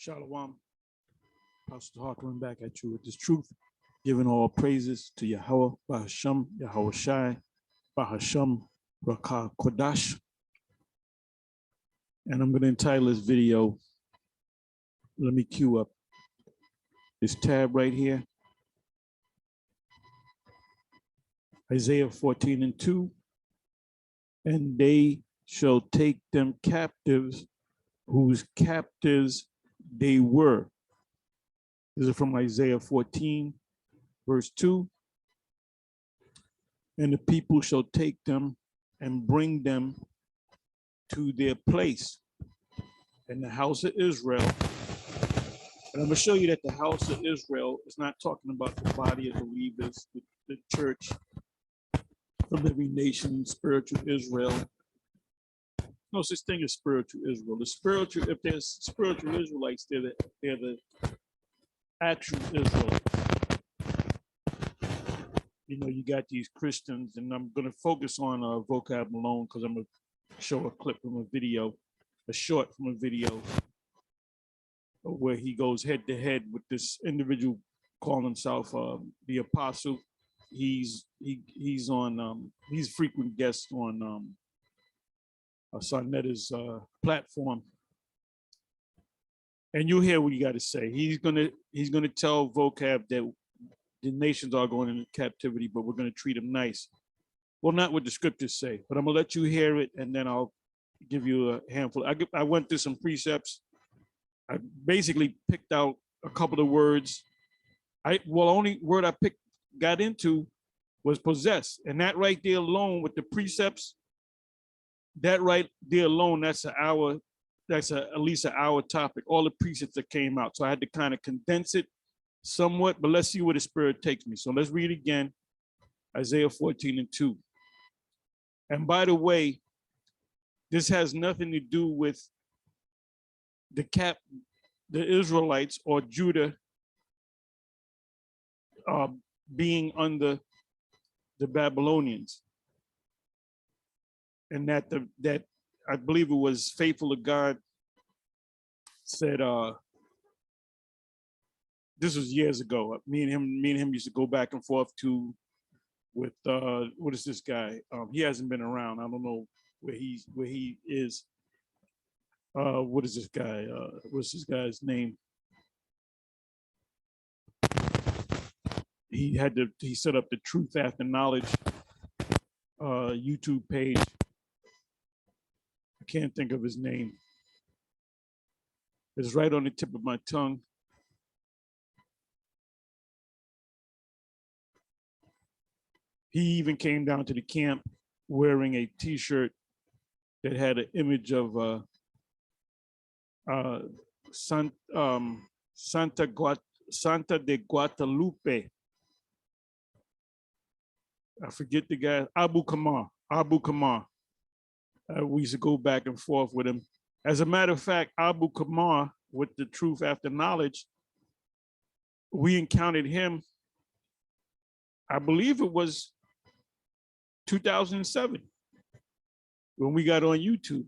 Shalom. Pastor Hawk coming back at you with this truth, giving all praises to Yahweh, Bahasham, Yahweh Shai, Bahasham, Rakah Kodash. And I'm going to entitle this video, let me cue up this tab right here. Isaiah 14:2. And they shall take them captives whose captives they were. This is from Isaiah 14, verse 2. And the people shall take them and bring them to their place in the house of Israel. And I'm going to show you that the house of Israel is not talking about the body of believers, the church from every nation, spiritual Israel. No such thing as spiritual Israel. The spiritual, if there's spiritual Israelites, they're the actual Israelites. You know, you got these Christians, and I'm going to focus on Vocab Malone because I'm going to show a clip from a video, a short from a video where he goes head to head with this individual calling himself the Apostle. He's on he's a frequent guest on Sarnetta's platform, and you'll hear what you got to say. He's gonna tell Vocab that the nations are going into captivity, but we're gonna treat them nice. Well, not what the scriptures say, but I'm gonna let you hear it, and then I'll give you a handful. I went through some precepts. I basically picked out a couple of words. Only word I got into was possess, and that right there alone with the precepts, that right there alone, that's at least an hour topic, all the precepts that came out. So I had to kind of condense it somewhat, but let's see where the Spirit takes me. So let's read again, Isaiah 14:2. And by the way, this has nothing to do with the Israelites or Judah being under the Babylonians. And that I believe it was Faithful to God said, this was years ago. Me and him used to go back and forth with what is this guy? He hasn't been around. I don't know where he is. What is this guy? What's this guy's name? He set up the Truth After Knowledge YouTube page. I can't think of his name. It's right on the tip of my tongue. He even came down to the camp wearing a T-shirt that had an image of Santa de Guadalupe. I forget the guy, Abu Kamar. We used to go back and forth with him. As a matter of fact, Abu Kamar, with the Truth After Knowledge, we encountered him, I believe it was 2007, when we got on YouTube.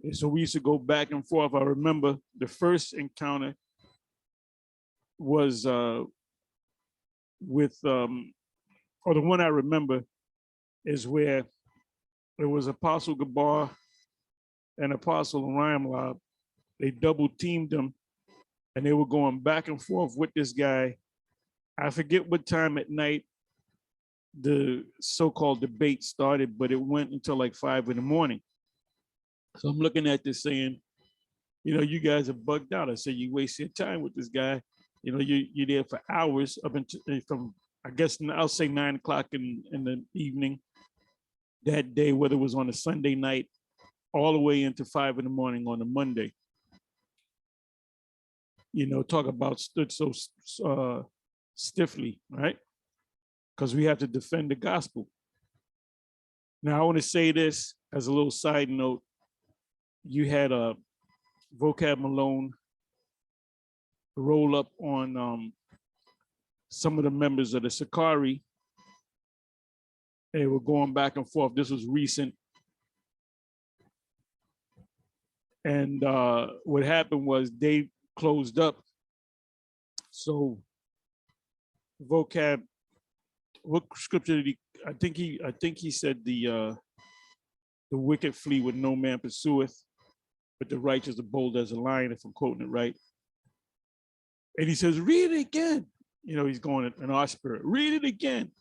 And so we used to go back and forth. I remember the first encounter was with, or the one I remember is where it was Apostle Gabar and Apostle Ramlab. They double teamed them and they were going back and forth with this guy. I forget what time at night the so-called debate started, but it went until like 5 in the morning. So I'm looking at this saying, you know, you guys are bugged out. I said, you waste your time with this guy. You know, you're there for hours up until from, I guess I'll say 9 o'clock in the evening that day, whether it was on a Sunday night, all the way into 5 in the morning on a Monday. You know, talk about stood so stiffly, right? Because we have to defend the gospel. Now, I want to say this as a little side note. You had a Vocab Malone roll up on some of the members of the Sakari. They were going back and forth. This was recent. And what happened was they closed up. So vocab, what scripture did he? I think he said the wicked flee when no man pursueth, but the righteous are bold as a lion, if I'm quoting it right. And he says, read it again. You know, he's going in our spirit, read it again.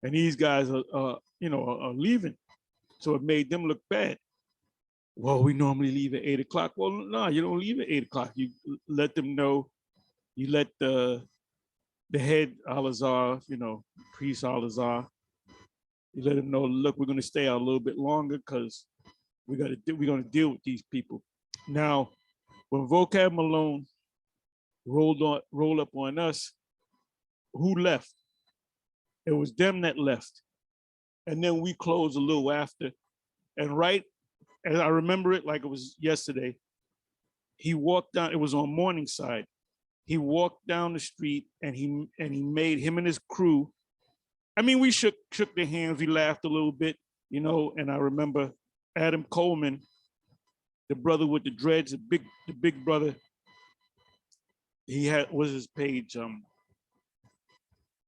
And these guys are leaving. So it made them look bad. Well, we normally leave at 8 o'clock. Well, no, you don't leave at 8 o'clock. You let them know, you let the head Al-Azhar, priest Al-Azhar, you let them know, look, we're going to stay out a little bit longer because we're going to deal with these people. Now, when Vocab Malone rolled up on us, who left? It was them that left. And then we closed a little after. And right as I remember it like it was yesterday, he walked down, it was on Morningside. He walked down the street and he made him and his crew. I mean, we shook their hands, we laughed a little bit, and I remember Adam Coleman, the brother with the dreads, the big brother. He was his page,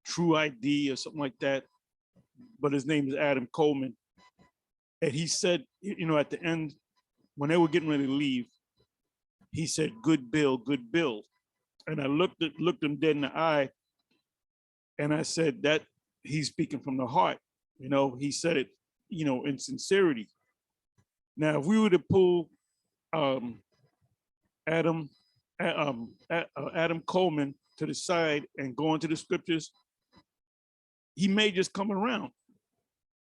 True ID or something like that. But his name is Adam Coleman. And he said, at the end, when they were getting ready to leave, he said, good bill, good bill. And I looked him dead in the eye, and I said that he's speaking from the heart. He said it, in sincerity. Now, if we were to pull Adam Coleman to the side and go into the scriptures, he may just come around.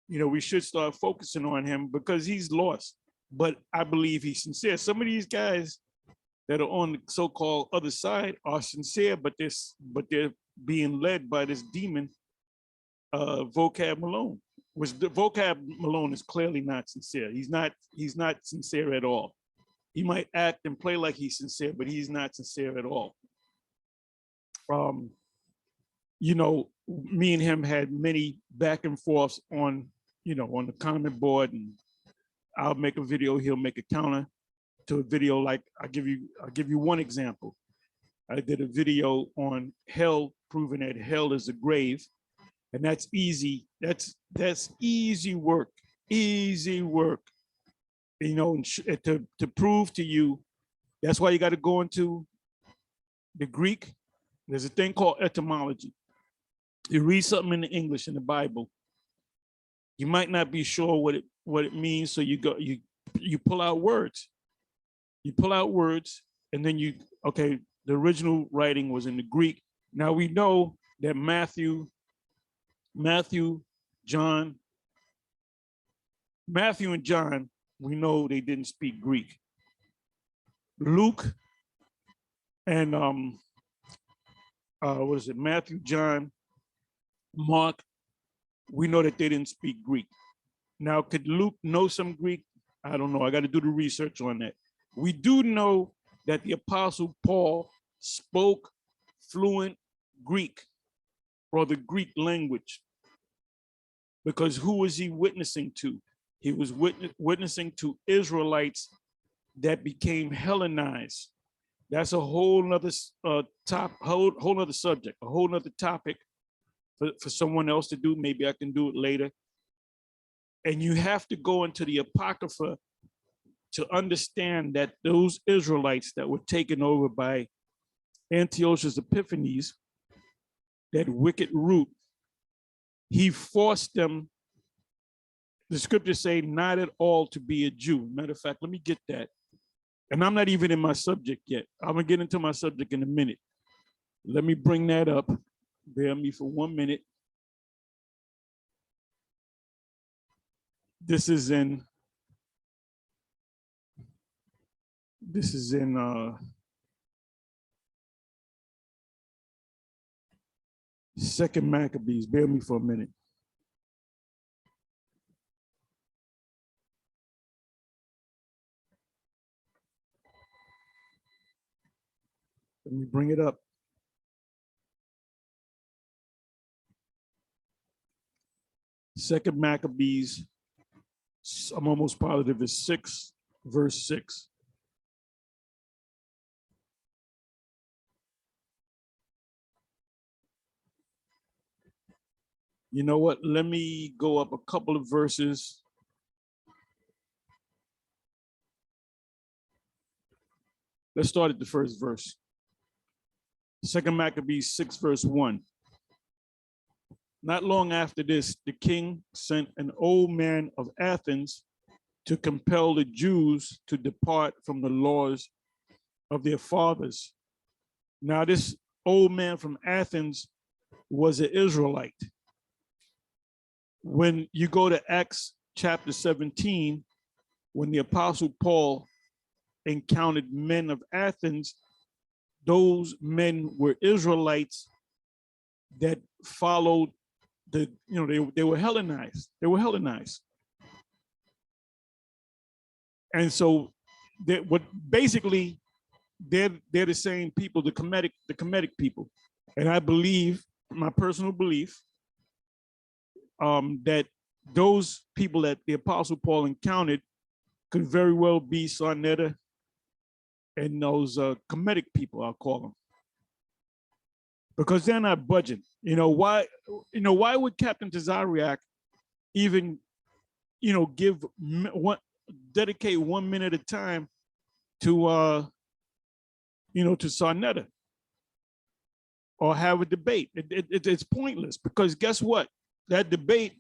We should start focusing on him because he's lost, but I believe he's sincere. Some of these guys that are on the so-called other side are sincere, but they're being led by this demon, Vocab Malone. Which the Vocab Malone is clearly not sincere. He's not sincere at all. He might act and play like he's sincere, but he's not sincere at all. Me and him had many back and forths on the comment board, and I'll make a video, he'll make a counter to a video. Like I'll give you one example. I did a video on hell, proving that hell is a grave, and that's easy. That's easy work, to prove to you. That's why you got to go into the Greek. There's a thing called etymology. You read something in the English in the Bible, you might not be sure what it means, so you pull out words. You pull out words, and then the original writing was in the Greek. Now we know that Matthew, John, Matthew and John, we know they didn't speak Greek. Luke and Matthew, John, Mark, we know that they didn't speak Greek. Now, could Luke know some Greek? I don't know. I got to do the research on that. We do know that the Apostle Paul spoke fluent Greek, or the Greek language, because who was he witnessing to? He was witnessing to Israelites that became Hellenized. That's a whole nother whole nother subject, a whole nother topic for someone else to do. Maybe I can do it later. And you have to go into the Apocrypha to understand that those Israelites that were taken over by Antiochus Epiphanes, that wicked root, he forced them, the scriptures say, not at all to be a Jew. Matter of fact, let me get that. And I'm not even in my subject yet. I'm gonna get into my subject in a minute. Let me bring that up. Bear me for 1 minute. This is in Second Maccabees. Bear me for a minute. Let me bring it up. Second Maccabees, I'm almost positive it's 6, verse 6. You know what? Let me go up a couple of verses. Let's start at the first verse. Second Maccabees 6, verse 1. Not long after this, the king sent an old man of Athens to compel the Jews to depart from the laws of their fathers. Now, this old man from Athens was an Israelite. When you go to Acts chapter 17, when the Apostle Paul encountered men of Athens, those men were Israelites that followed they were Hellenized. They were Hellenized. And so basically they're the same people, the Kemetic people. And I believe, my personal belief, that those people that the Apostle Paul encountered could very well be Sarnetta and those Kemetic people, I'll call them, because they're not budging. Why would Captain Tazariak even, dedicate 1 minute of time to to Sarnetta or have a debate? It's pointless, because guess what? That debate,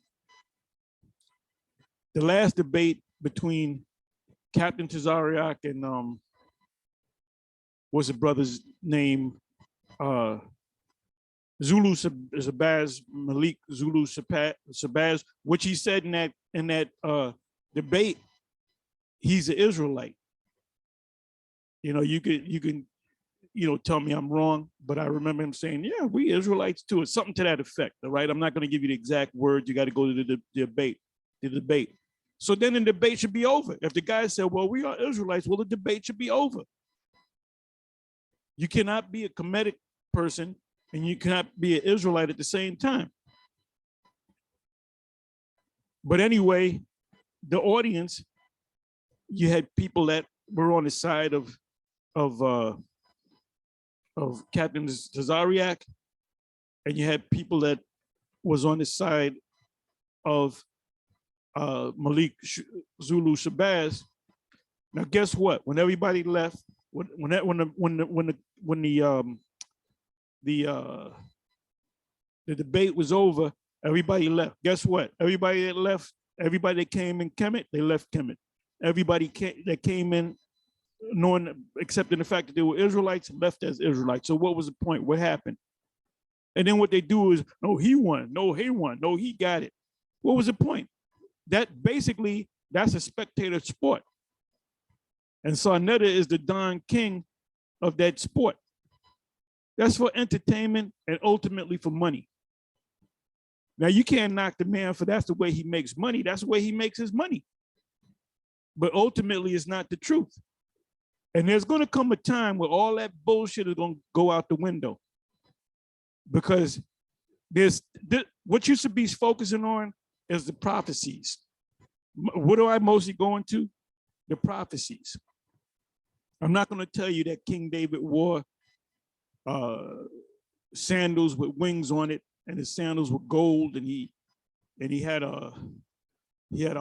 the last debate between Captain Tazariak and what's the brother's name? Zulu Sabaz, Malik Zulu Sabaz, which he said in that debate, he's an Israelite. You can tell me I'm wrong, but I remember him saying, yeah, we Israelites too. It's something to that effect. All right. I'm not going to give you the exact words. You got to go to the debate. So then the debate should be over. If the guy said, well, we are Israelites, well, the debate should be over. You cannot be a Kemetic person and you cannot be an Israelite at the same time. But anyway, the audience, you had people that were on the side of Captain Tazariak, and you had people that was on the side of Malik Zulu Shabazz. Now, guess what? When everybody left, when the debate was over, everybody left. Guess what? Everybody that left, everybody that came in Kemet, they left Kemet. Everybody that came in knowing, accepting the fact that they were Israelites, left as Israelites. So what was the point? What happened? And then what they do is, no, he won. No, he won. No, he got it. What was the point? That basically, that's a spectator sport. And Sarnetta is the Don King of that sport. That's for entertainment and ultimately for money. Now, you can't knock the man for that's the way he makes money. That's the way he makes his money. But ultimately, it's not the truth. And there's going to come a time where all that bullshit is going to go out the window, because what you should be focusing on is the prophecies. What do I mostly go into? The prophecies. I'm not going to tell you that King David wore sandals with wings on it, and his sandals were gold, and he had a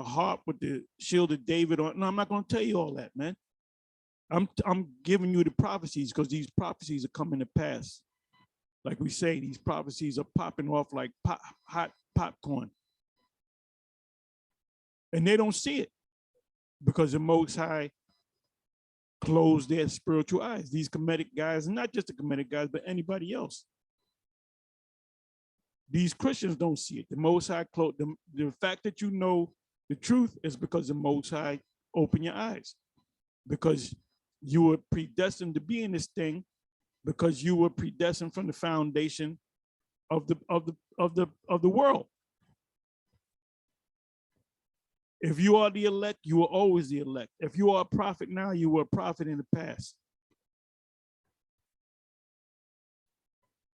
harp with the shield of David on. No, I'm not going to tell you all that, man. I'm giving you the prophecies, because these prophecies are coming to pass. Like we say, these prophecies are popping off like hot popcorn. And they don't see it because the Most High closed their spiritual eyes. These Kemetic guys, and not just the Kemetic guys, but anybody else. These Christians don't see it. The Most High closed them. The fact that you know the truth is because the Most High opened your eyes, because you were predestined to be in this thing, because you were predestined from the foundation of the world. If you are the elect, you are always the elect. If you are a prophet now, you were a prophet in the past.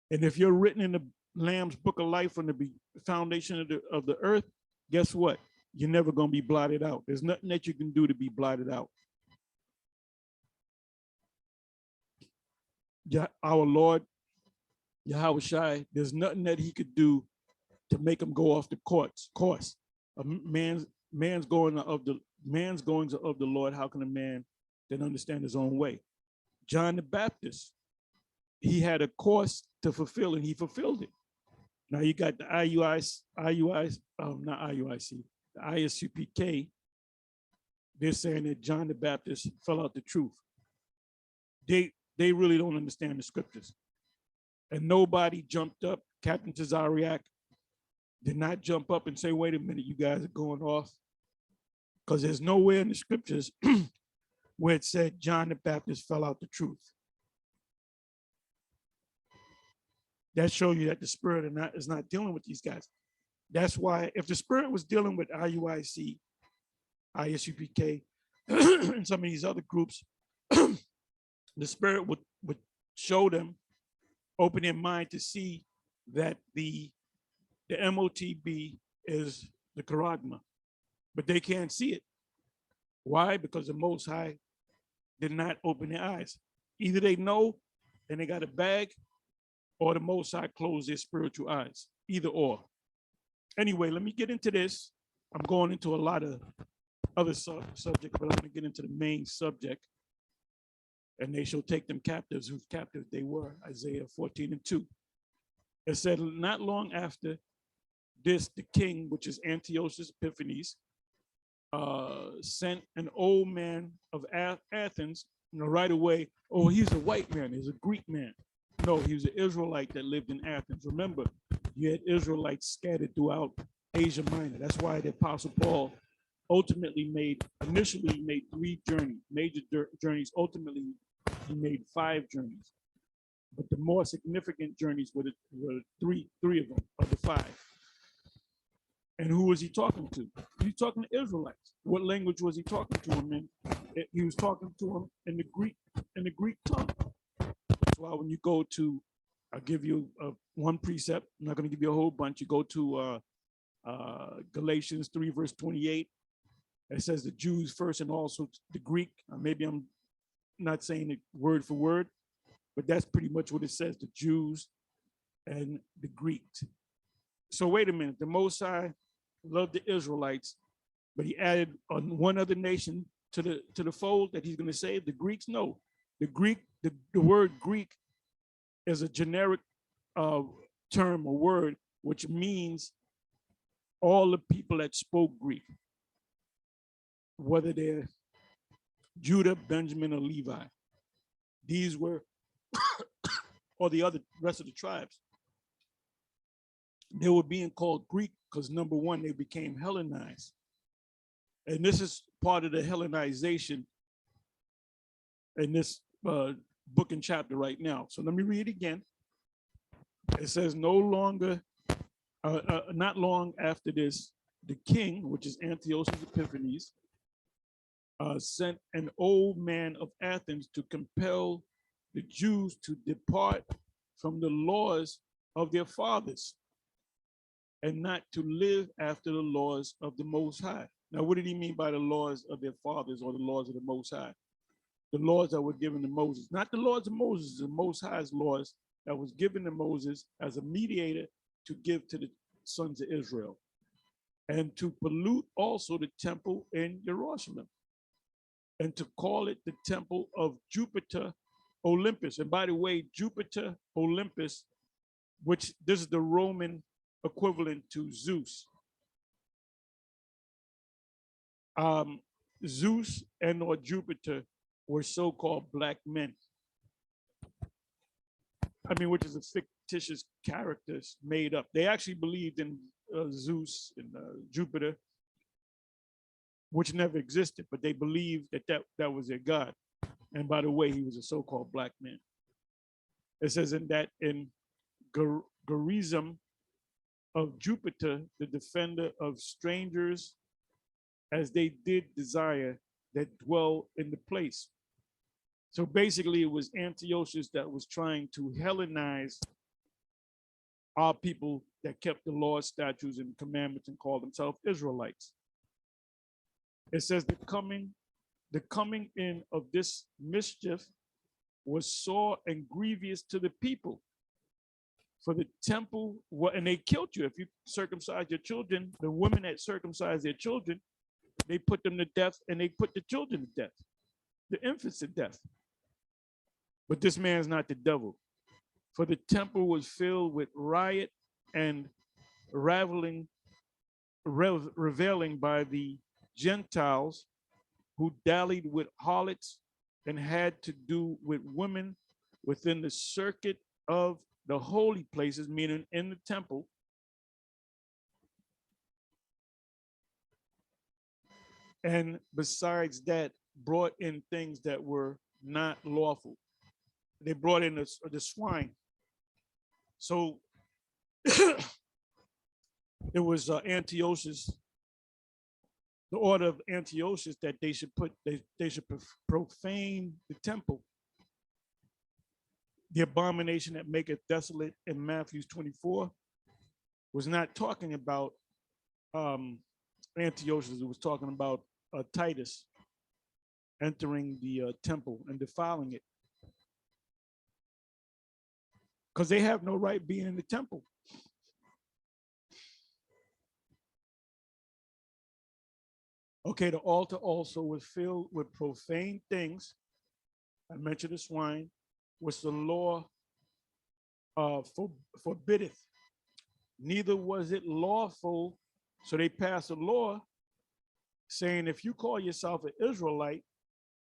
And if you're written in the Lamb's Book of Life from the foundation of the earth, guess what? You're never going to be blotted out. There's nothing that you can do to be blotted out. Our Lord, Yahweh Shai, there's nothing that he could do to make them go off the course. A man's goings of the Lord. How can a man then understand his own way? John the Baptist, he had a course to fulfill, and he fulfilled it. Now you got the not IUIC, the ISUPK. They're saying that John the Baptist fell out the truth. They really don't understand the scriptures. And nobody jumped up. Captain Tazariak did not jump up and say, wait a minute, you guys are going off. Because there's nowhere in the scriptures where it said John the Baptist fell out the truth. That shows you that the Spirit is not dealing with these guys. That's why if the Spirit was dealing with IUIC, ISUPK, and some of these other groups, the Spirit would show them, open their mind to see that the MOTB is the charagma, but they can't see it. Why? Because the Most High did not open their eyes. Either they know and they got a bag, or the Most High closed their spiritual eyes. Either or. Anyway, let me get into this. I'm going into a lot of other subjects, but I'm going to get into the main subject. And they shall take them captives, whose captives they were. Isaiah 14:2. It said, not long after this, the king, which is Antiochus Epiphanes, sent an old man of Athens, right away. Oh, he's a white man. He's a Greek man. No, he was an Israelite that lived in Athens. Remember, you had Israelites scattered throughout Asia Minor. That's why the Apostle Paul initially made 3 journeys, major journeys. Ultimately, he made 5 journeys. But the more significant journeys were three of them, of the 5. And who was he talking to? He was talking to Israelites. What language was he talking to them in? He was talking to them in the Greek tongue. That's why when you go to, I'll give you one precept. I'm not going to give you a whole bunch. You go to Galatians 3 verse 28. It says the Jews first and also the Greek. Maybe I'm not saying it word for word, but that's pretty much what it says, the Jews and the Greeks. So wait a minute, the Most High loved the Israelites, but he added one other nation to the fold that he's going to save, the Greeks? No, the word Greek is a generic term or word, which means all the people that spoke Greek, whether they're Judah, Benjamin, or Levi. These were, or the rest of the tribes. They were being called Greek because, number one, they became Hellenized. And this is part of the Hellenization in this book and chapter right now. So let me read again. It says, not long after this, the king, which is Antiochus Epiphanes, sent an old man of Athens to compel the Jews to depart from the laws of their fathers and not to live after the laws of the Most High. Now, what did he mean by the laws of their fathers or the laws of the Most High? The laws that were given to Moses, not the laws of Moses, the Most High's laws that was given to Moses as a mediator to give to the sons of Israel, and to pollute also the temple in Jerusalem, and to call it the temple of Jupiter Olympus. And by the way, Jupiter Olympus, which this is the Roman equivalent to Zeus. Zeus and or Jupiter were so-called black men. Which is a fictitious characters made up. They actually believed in Zeus and Jupiter, which never existed, but they believed that was their god. And by the way, he was a so-called black man. It says in Gerizim of Jupiter, the defender of strangers, as they did desire that dwell in the place. So basically, it was Antiochus that was trying to Hellenize our people that kept the laws, statutes, and commandments and called themselves Israelites. It says the coming in of this mischief was sore and grievous to the people. For the temple, and they killed you. If you circumcise your children, the women that circumcise their children, they put them to death, and they put the children to death, the infants to death. But this man's not the devil. For the temple was filled with riot and reveling by the Gentiles who dallied with harlots and had to do with women within the circuit of the holy places, meaning in the temple. And besides that, brought in things that were not lawful. They brought in the swine. So it was Antiochus, the order of Antiochus, that they should profane the temple. The abomination that maketh desolate in Matthew 24 was not talking about Antiochus. It was talking about Titus entering the temple and defiling it, because they have no right being in the temple. Okay, the altar also was filled with profane things. I mentioned the swine, which the law forbiddeth. Neither was it lawful. So they passed a law saying, if you call yourself an Israelite,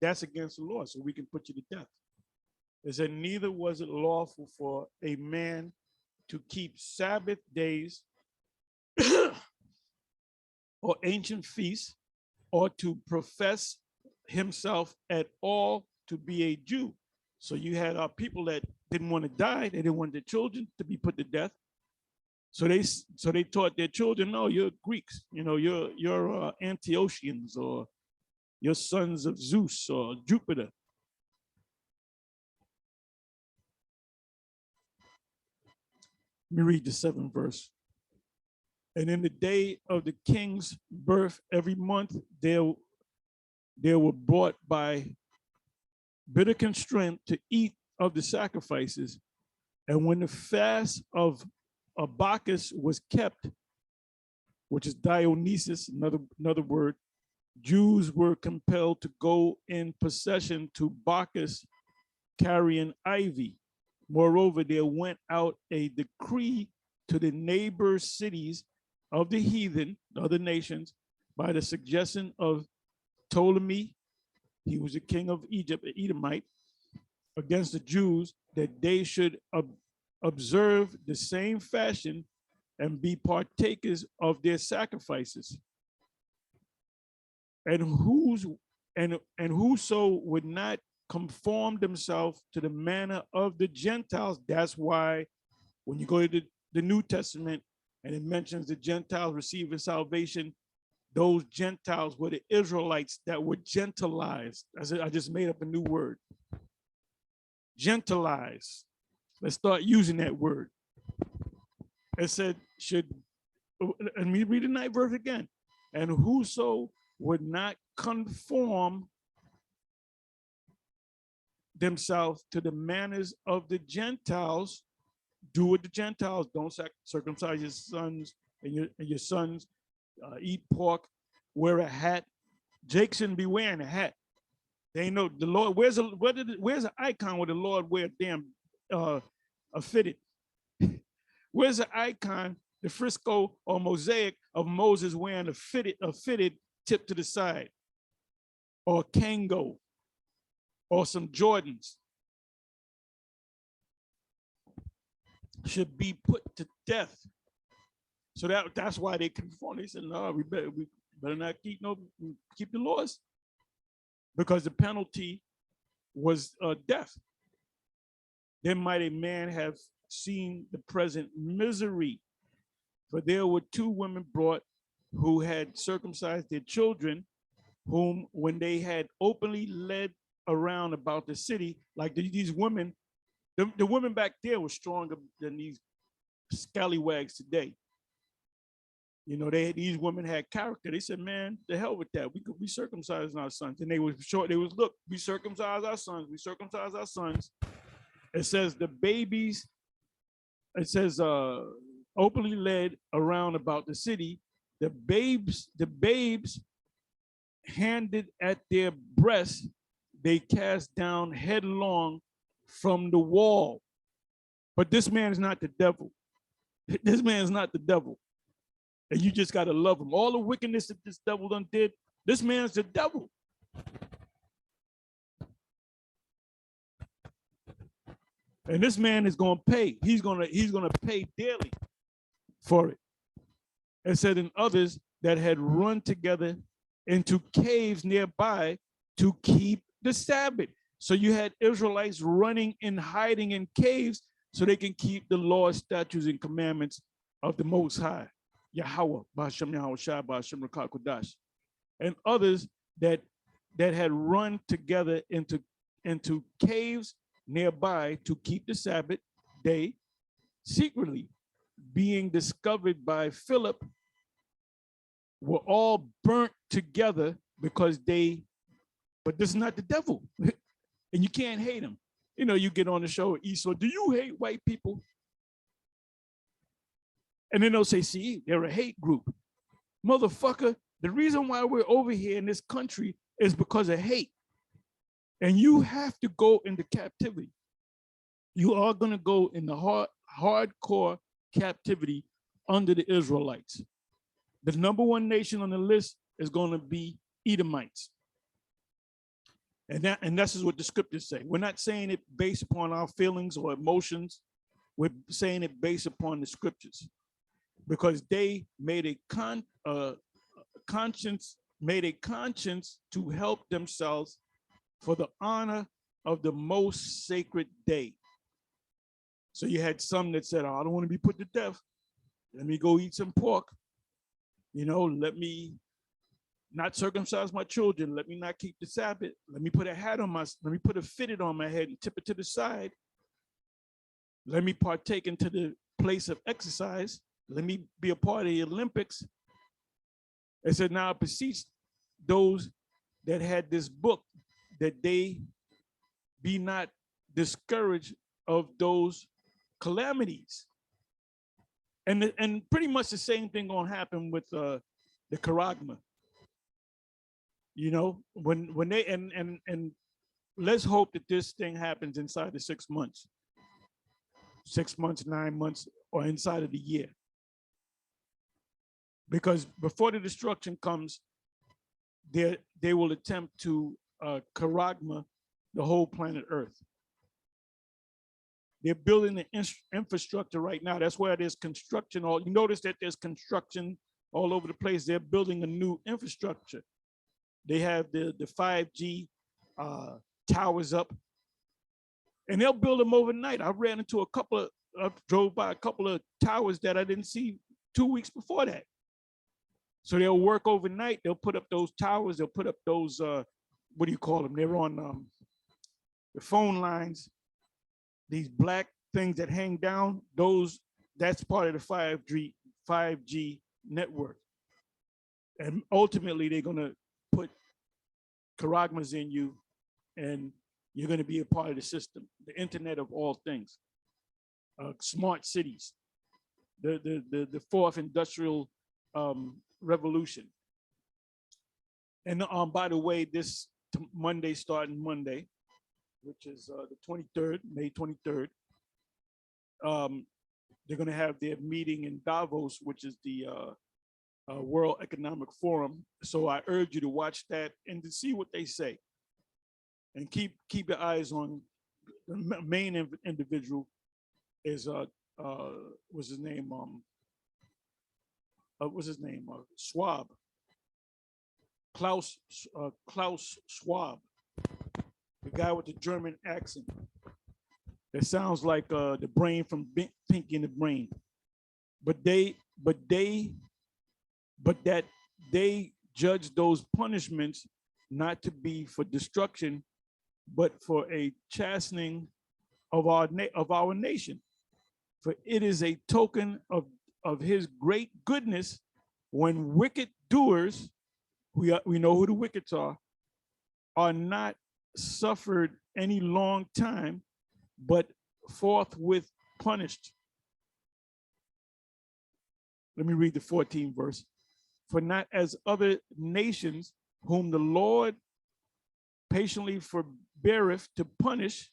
that's against the law, so we can put you to death. It said, neither was it lawful for a man to keep Sabbath days or ancient feasts, or to profess himself at all to be a Jew. So you had people that didn't want to die. They didn't want their children to be put to death. So they taught their children, no, you're Greeks, you're Antiochians, or you're sons of Zeus or Jupiter. Let me read the 7th verse. And in the day of the king's birth, every month there were brought by bitter constraint to eat of the sacrifices. And when the fast of Bacchus was kept, which is Dionysus, another word, Jews were compelled to go in procession to Bacchus carrying ivy. Moreover, there went out a decree to the neighbor cities of the heathen, other nations, by the suggestion of Ptolemy, he was the king of Egypt, an Edomite, against the Jews, that they should observe the same fashion and be partakers of their sacrifices. And whoso would not conform themselves to the manner of the Gentiles. That's why when you go to the New Testament and it mentions the Gentiles receiving salvation, those Gentiles were the Israelites that were gentilized. I just made up a new word. Gentilized. Let's start using that word. It said, and we read the 9th verse again. And whoso would not conform themselves to the manners of the Gentiles, do what the Gentiles, don't circumcise your sons and your sons, eat pork, wear a hat. Jake shouldn't be wearing a hat. They know the Lord. Where's an icon where the Lord wear damn a fitted? Where's the icon, the fresco or mosaic of Moses wearing a fitted tip to the side, or a Kango, or some Jordans? Should be put to death. So that's why they conform. They said, no, we better not keep the laws, because the penalty was death. Then might a man have seen the present misery, for there were 2 women brought who had circumcised their children, whom when they had openly led around about the city, like these women, the women back there were stronger than these scallywags today. These women had character. They said, man, the hell with that. We circumcising our sons. And they was short. They was, look, we circumcise our sons. We circumcise our sons. It says the babies it says, openly led around about the city, the babes handed at their breasts, they cast down headlong from the wall. But this man is not the devil. This man is not the devil. And you just got to love him. All the wickedness that this devil done did, this man's the devil. And this man is going to pay. He's going to pay dearly for it. It said, in others that had run together into caves nearby to keep the Sabbath. So you had Israelites running and hiding in caves so they can keep the laws, statutes, and commandments of the Most High, Yahweh, Ba'ashem Yahweh Shai, Ba'ashem Rakah Kodash. And others that had run together into caves nearby to keep the Sabbath day secretly, being discovered by Philip, were all burnt together because but this is not the devil. And you can't hate him. You know, you get on the show, Esau, do you hate white people? And then they'll say, see, they're a hate group. Motherfucker, the reason why we're over here in this country is because of hate. And you have to go into captivity. You are going to go in the hardcore captivity under the Israelites. The number one nation on the list is going to be Edomites. And that's what the scriptures say. We're not saying it based upon our feelings or emotions. We're saying it based upon the scriptures, because they made a conscience to help themselves for the honor of the most sacred day. So you had some that said, oh, I don't want to be put to death. Let me go eat some pork. You know, let me not circumcise my children. Let me not keep the Sabbath. Let me put let me put a fitted on my head and tip it to the side. Let me partake into the place of exercise. Let me be a part of the Olympics. It said, now I beseech those that had this book that they be not discouraged of those calamities. And pretty much the same thing gonna happen with the charagma. You know, when they and let's hope that this thing happens inside the 6 months. 6 months, 9 months, or inside of the year. Because before the destruction comes, they will attempt to charagma the whole planet Earth. They're building the infrastructure right now. That's where there's construction. You notice that there's construction all over the place. They're building a new infrastructure. They have the 5G towers up, and they'll build them overnight. I ran into drove by a couple of towers that I didn't see 2 weeks before that. So they'll work overnight. They'll put up those towers. They'll put up those, what do you call them? They're on the phone lines. These black things that hang down, that's part of the 5G network. And ultimately, they're going to put charagmas in you, and you're going to be a part of the system, the internet of all things, smart cities, the fourth industrial revolution. And by the way, this Monday, starting Monday, which is the 23rd, May 23rd, they're going to have their meeting in Davos, which is the World Economic Forum. So I urge you to watch that and to see what they say. And keep your eyes on the main individual is what's his name? Schwab. Klaus Schwab, the guy with the German accent. That sounds like the brain from Pinky and the Brain. But that they judge those punishments not to be for destruction, but for a chastening of our nation. For it is a token of his great goodness when wicked doers, we know who the wickeds are not suffered any long time, but forthwith punished. Let me read the 14th verse. For not as other nations whom the Lord patiently forbeareth to punish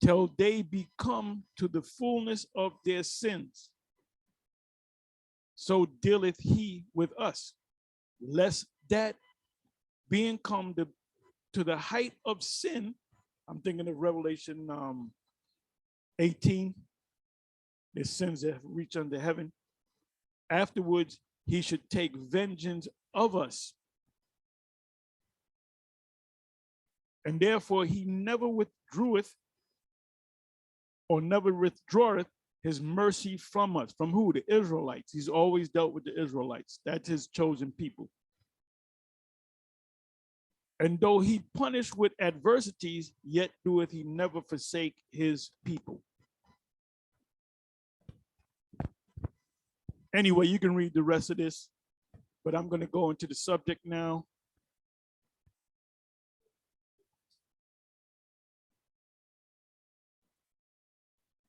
till they become to the fullness of their sins, so dealeth he with us, lest that being come to the height of sin, I'm thinking of Revelation 18, the sins that have reached unto heaven, afterwards he should take vengeance of us. And therefore he never withdraweth or never withdraweth his mercy from us. From who? The Israelites. He's always dealt with the Israelites. That's his chosen people. And though he punished with adversities, yet doeth he never forsake his people. Anyway, you can read the rest of this, but I'm going to go into the subject now.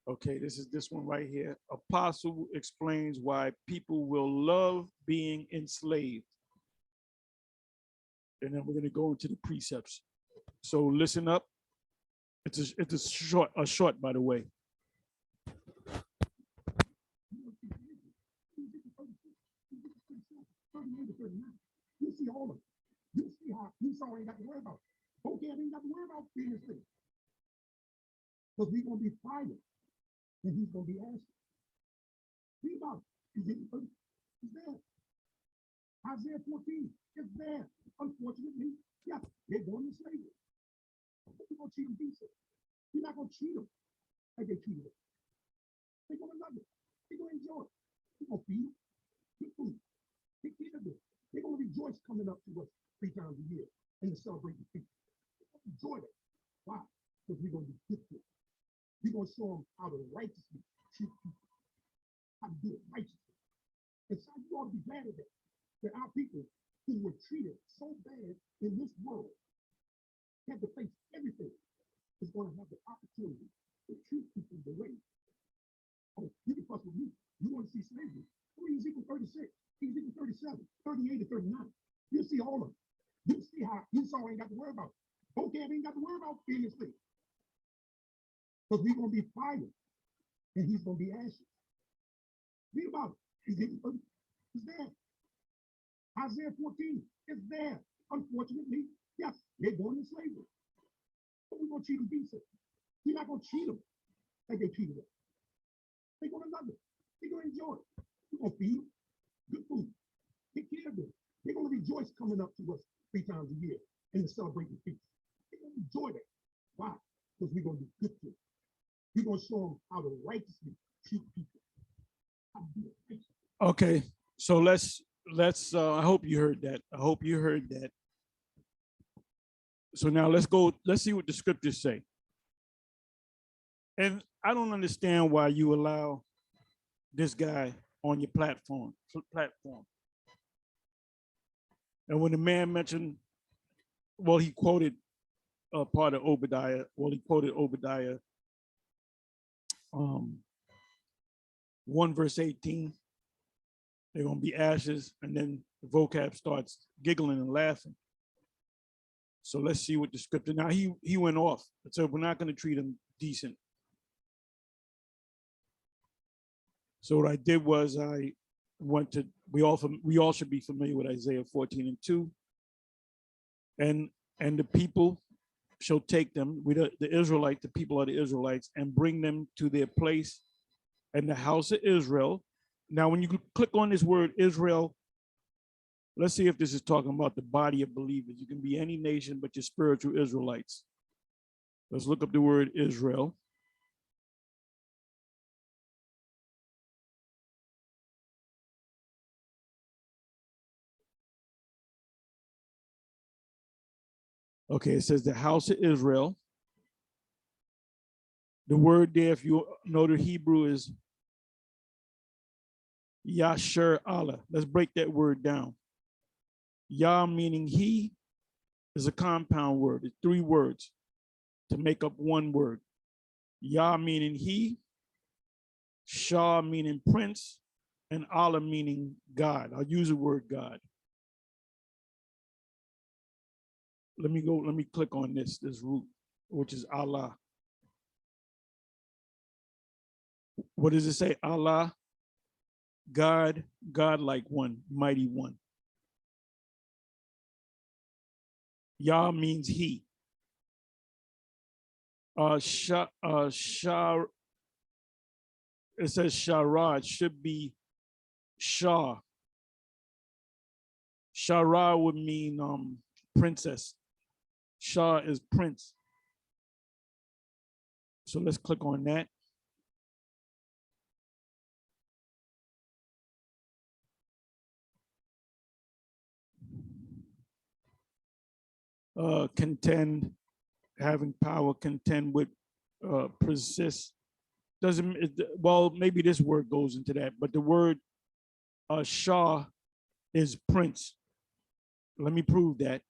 Okay, this is this one right here. Apostle explains why people will love being enslaved. And then we're going to go into the precepts. So listen up. It's a short, by the way. You see all of it. You see how Esau ain't got to worry about it. Okay, ain't got to worry about being enslaved. Because we're going to be fighting. And he's going to be asking. Think about it. He's there. Isaiah 14 is there. Unfortunately, yeah, they're going to slavery. But we're going to treat them decent. We're not going to treat them like they treated them. They're going to love it. They're going to enjoy it. We're going to feed them. Good food. Take care of them. They're going to rejoice coming up to us 3 times a year and to celebrate the feast. Enjoy that. Why? Because we're going to be good to them. We're going to show them how to righteously treat people, how to do it righteously. And so you ought to be glad of that, that our people who were treated so bad in this world had to face everything is going to have the opportunity to treat people the way. Oh, you can fuss with me. You want to see slavery. Read Ezekiel 36, Ezekiel 37, 38 to 39. You'll see all of it. You'll see how Esau ain't got to worry about it. Okay, ain't got to worry about being enslaved. Because we're going to be fighting, and he's going to be ashes. Read about it. He's there. Isaiah 14 is there. Unfortunately, yes, they're going to slavery. But we're going to treat them decent. We're not going to treat them like they treated them. They're going to love it. They're going to enjoy it. We're going to feed them good food. Take care of them. They're going to rejoice coming up to us 3 times a year and to celebrate the feast. They're going to enjoy that. Why? Because we're going to be good to them. We're going to show them how to righteously treat people. How to do it righteously. Okay, so let's I hope you heard that. I hope you heard that. So now let's see what the scriptures say. And I don't understand why you allow this guy on your platform. And when the man mentioned, well, he quoted part of Obadiah. Well, he quoted Obadiah 1 verse 18. They're going to be ashes, and then the vocab starts giggling and laughing. So let's see what the scripture. Now he went off and said we're not going to treat him decent. So what I did was I went to, we all should be familiar with Isaiah 14 and 2. And the people shall take them, the people are the Israelites, and bring them to their place in the house of Israel. Now, when you click on this word Israel, let's see if this is talking about the body of believers. You can be any nation, but you're spiritual Israelites. Let's look up the word Israel. Okay, it says the house of Israel. The word there, if you know the Hebrew, is Yasher Allah. Let's break that word down. Yah meaning he is a compound word. It's 3 words to make up one word. Yah meaning he, Shah meaning prince, and Allah meaning God. I'll use the word God. Let me click on this root, which is Allah. What does it say? Allah, God, God like one, mighty one. Yah means he. Shah, it says Shara, it should be Shah. Shara would mean princess. Shah is prince. So let's click on that. Contend, having power, contend with, persist. Doesn't, well, maybe this word goes into that, but the word Shah is prince. Let me prove that.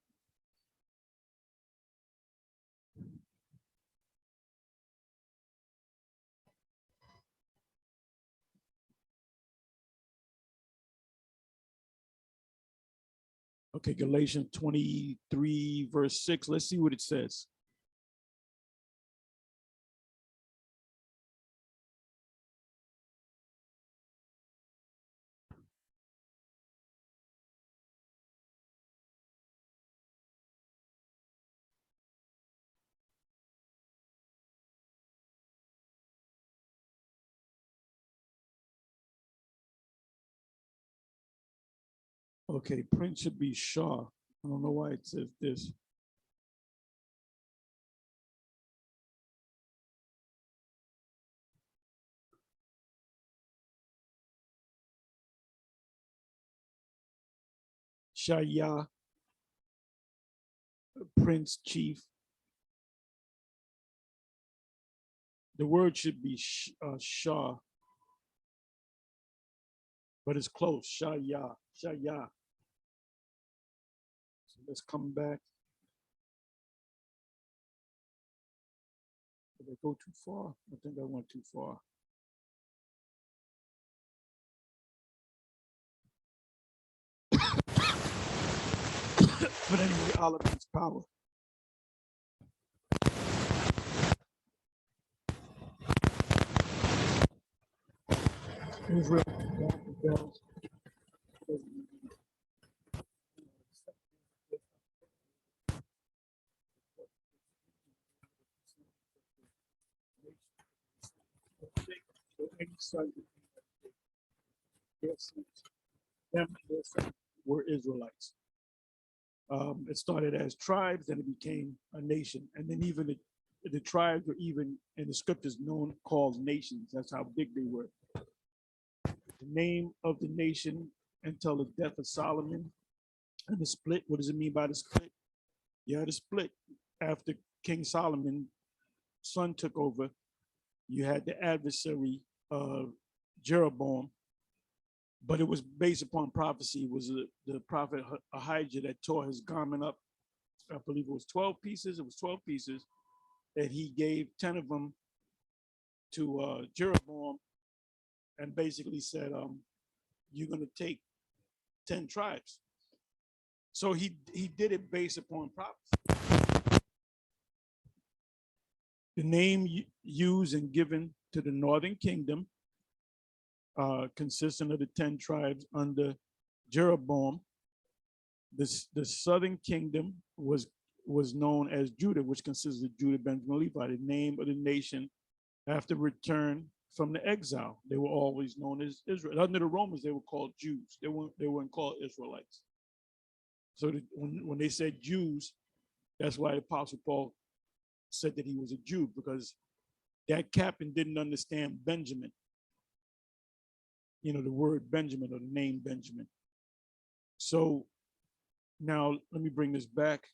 Okay, Galatians 23, verse 6. Let's see what it says. Okay, prince should be Shah. I don't know why it says this. Shaya, prince, chief. The word should be Shah, but it's close. Shaya, Shaya. So let's come back. Did I go too far? I think I went too far. But anyway, Allah means power. Israel, bells. Them were Israelites. It started as tribes, then it became a nation, and then even the tribes were even in the scriptures known called nations. That's how big they were. The name of the nation until the death of Solomon and the split. What does it mean by the split? You had a split after King Solomon's son took over. You had the adversary Jeroboam, but it was based upon prophecy. It was the prophet Ahijah that tore his garment up. I believe it was 12 pieces. It was 12 pieces that he gave 10 of them to Jeroboam and basically said, you're going to take 10 tribes. So he did it based upon prophecy. The name used and given to the northern kingdom, consisting of the 10 tribes under Jeroboam. The southern kingdom was known as Judah, which consisted of Judah, Benjamin, Levi. The name of the nation after return from the exile, they were always known as Israel. Under the Romans, they were called Jews. They weren't called Israelites. So when they said Jews, that's why the Apostle Paul said that he was a Jew, because that captain didn't understand Benjamin. You know, the word Benjamin or the name Benjamin. So now let me bring this back.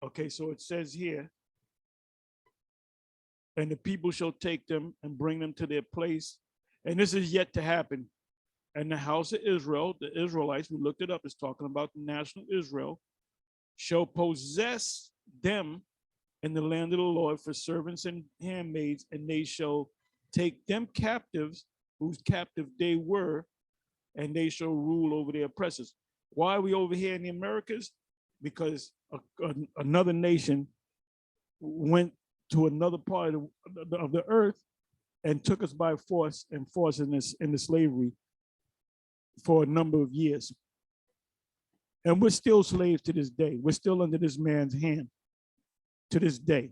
Okay, so it says here, and the people shall take them and bring them to their place. And this is yet to happen. And the house of Israel, the Israelites, we looked it up, is talking about the national Israel, shall possess them in the land of the Lord for servants and handmaids, and they shall take them captives whose captive they were, and they shall rule over their oppressors. Why are we over here in the Americas? Because another nation went to another part of the earth and took us by force and forced us into slavery for a number of years. And we're still slaves to this day. We're still under this man's hand to this day.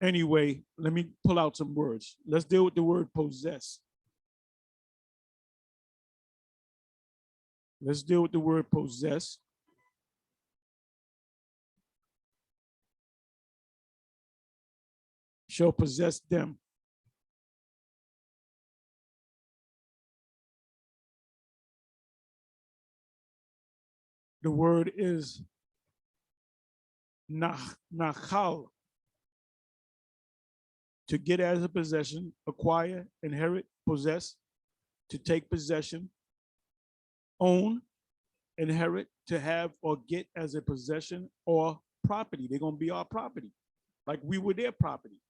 Anyway, let me pull out some words. Let's deal with the word possess. Let's deal with the word possess. Shall possess them. The word is nachal, to get as a possession, acquire, inherit, possess, to take possession, own, inherit, to have or get as a possession or property. They're going to be our property, like we were their property.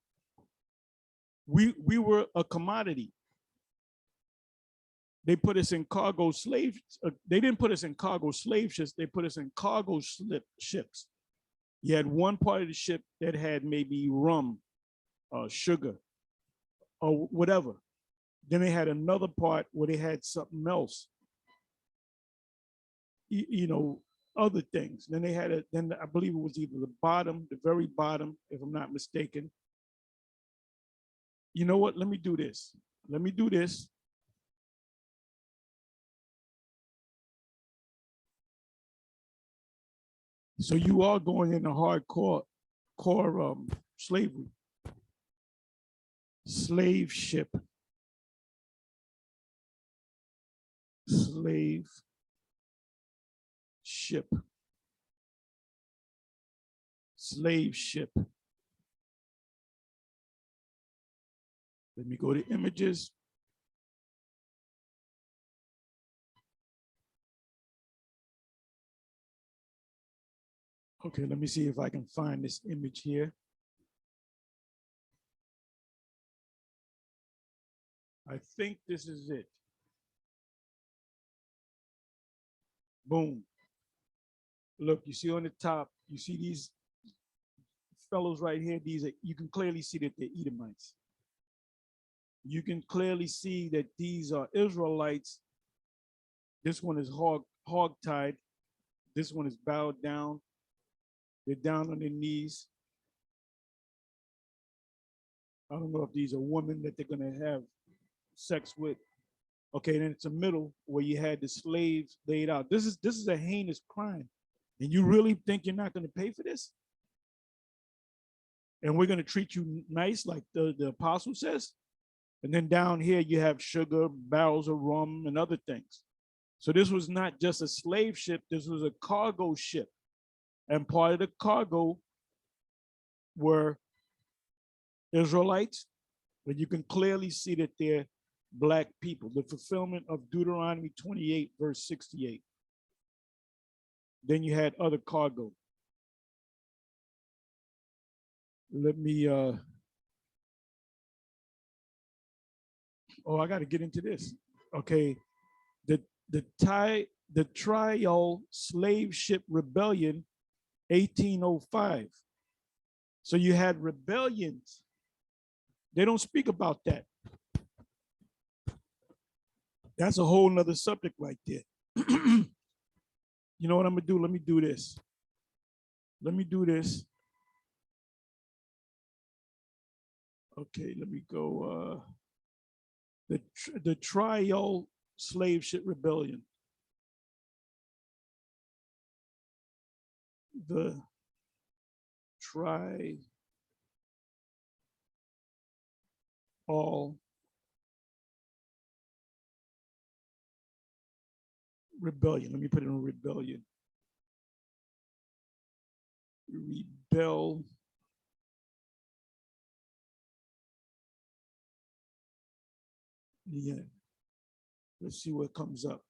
We were a commodity. They put us in cargo slave. They didn't put us in cargo slave ships. They put us in cargo ships. You had one part of the ship that had maybe rum, sugar, or whatever. Then they had another part where they had something else, you know, other things. Then they had then I believe it was either the bottom, the very bottom, if I'm not mistaken. You know what? Let me do this. Let me do this. So you are going into hardcore slavery. Slave ship. Slave ship. Slave ship. Let me go to images. Okay, let me see if I can find this image here. I think this is it. Boom. Look, you see on the top, you see these fellows right here. These are, you can clearly see that they're Edomites. You can clearly see that these are Israelites. This one is hog-tied. This one is bowed down. They're down on their knees. I don't know if these are women that they're going to have sex with. Okay, then it's a middle where you had the slaves laid out. This is a heinous crime. And you really think you're not going to pay for this? And we're going to treat you nice like the apostle says? And then down here you have sugar, barrels of rum, and other things. So this was not just a slave ship, this was a cargo ship. And part of the cargo were Israelites, but you can clearly see that they're black people. The fulfillment of Deuteronomy 28, verse 68. Then you had other cargo. Let me, I got to get into this. Okay, the Trial Slave Ship Rebellion, 1805. So you had rebellions. They don't speak about that. That's a whole nother subject right there. You know what I'm gonna do? Let me do this. Let me do this. Okay, let me go. The Trial Slave Ship Rebellion. The Trial Rebellion. Let me put it in rebellion. Rebel. Yeah. Let's see what comes up.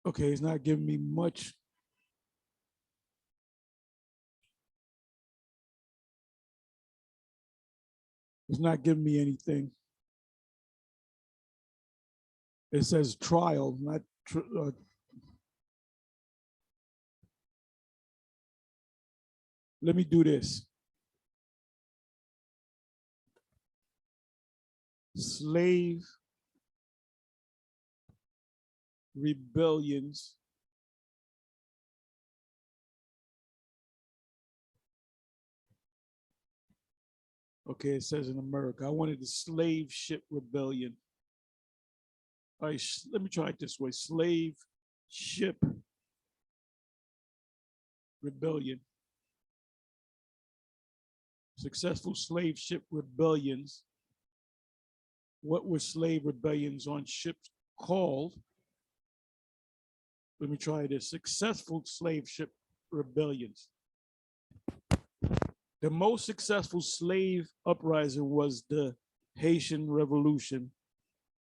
Okay, it's not giving me much. It's not giving me anything. It says trial, not. Let me do this. Slave rebellions. Okay, it says in America. I wanted the slave ship rebellion. All right, let me try it this way. Slave ship rebellion. Successful slave ship rebellions. What were slave rebellions on ships called? Let me try this. Successful slave ship rebellions. The most successful slave uprising was the Haitian Revolution,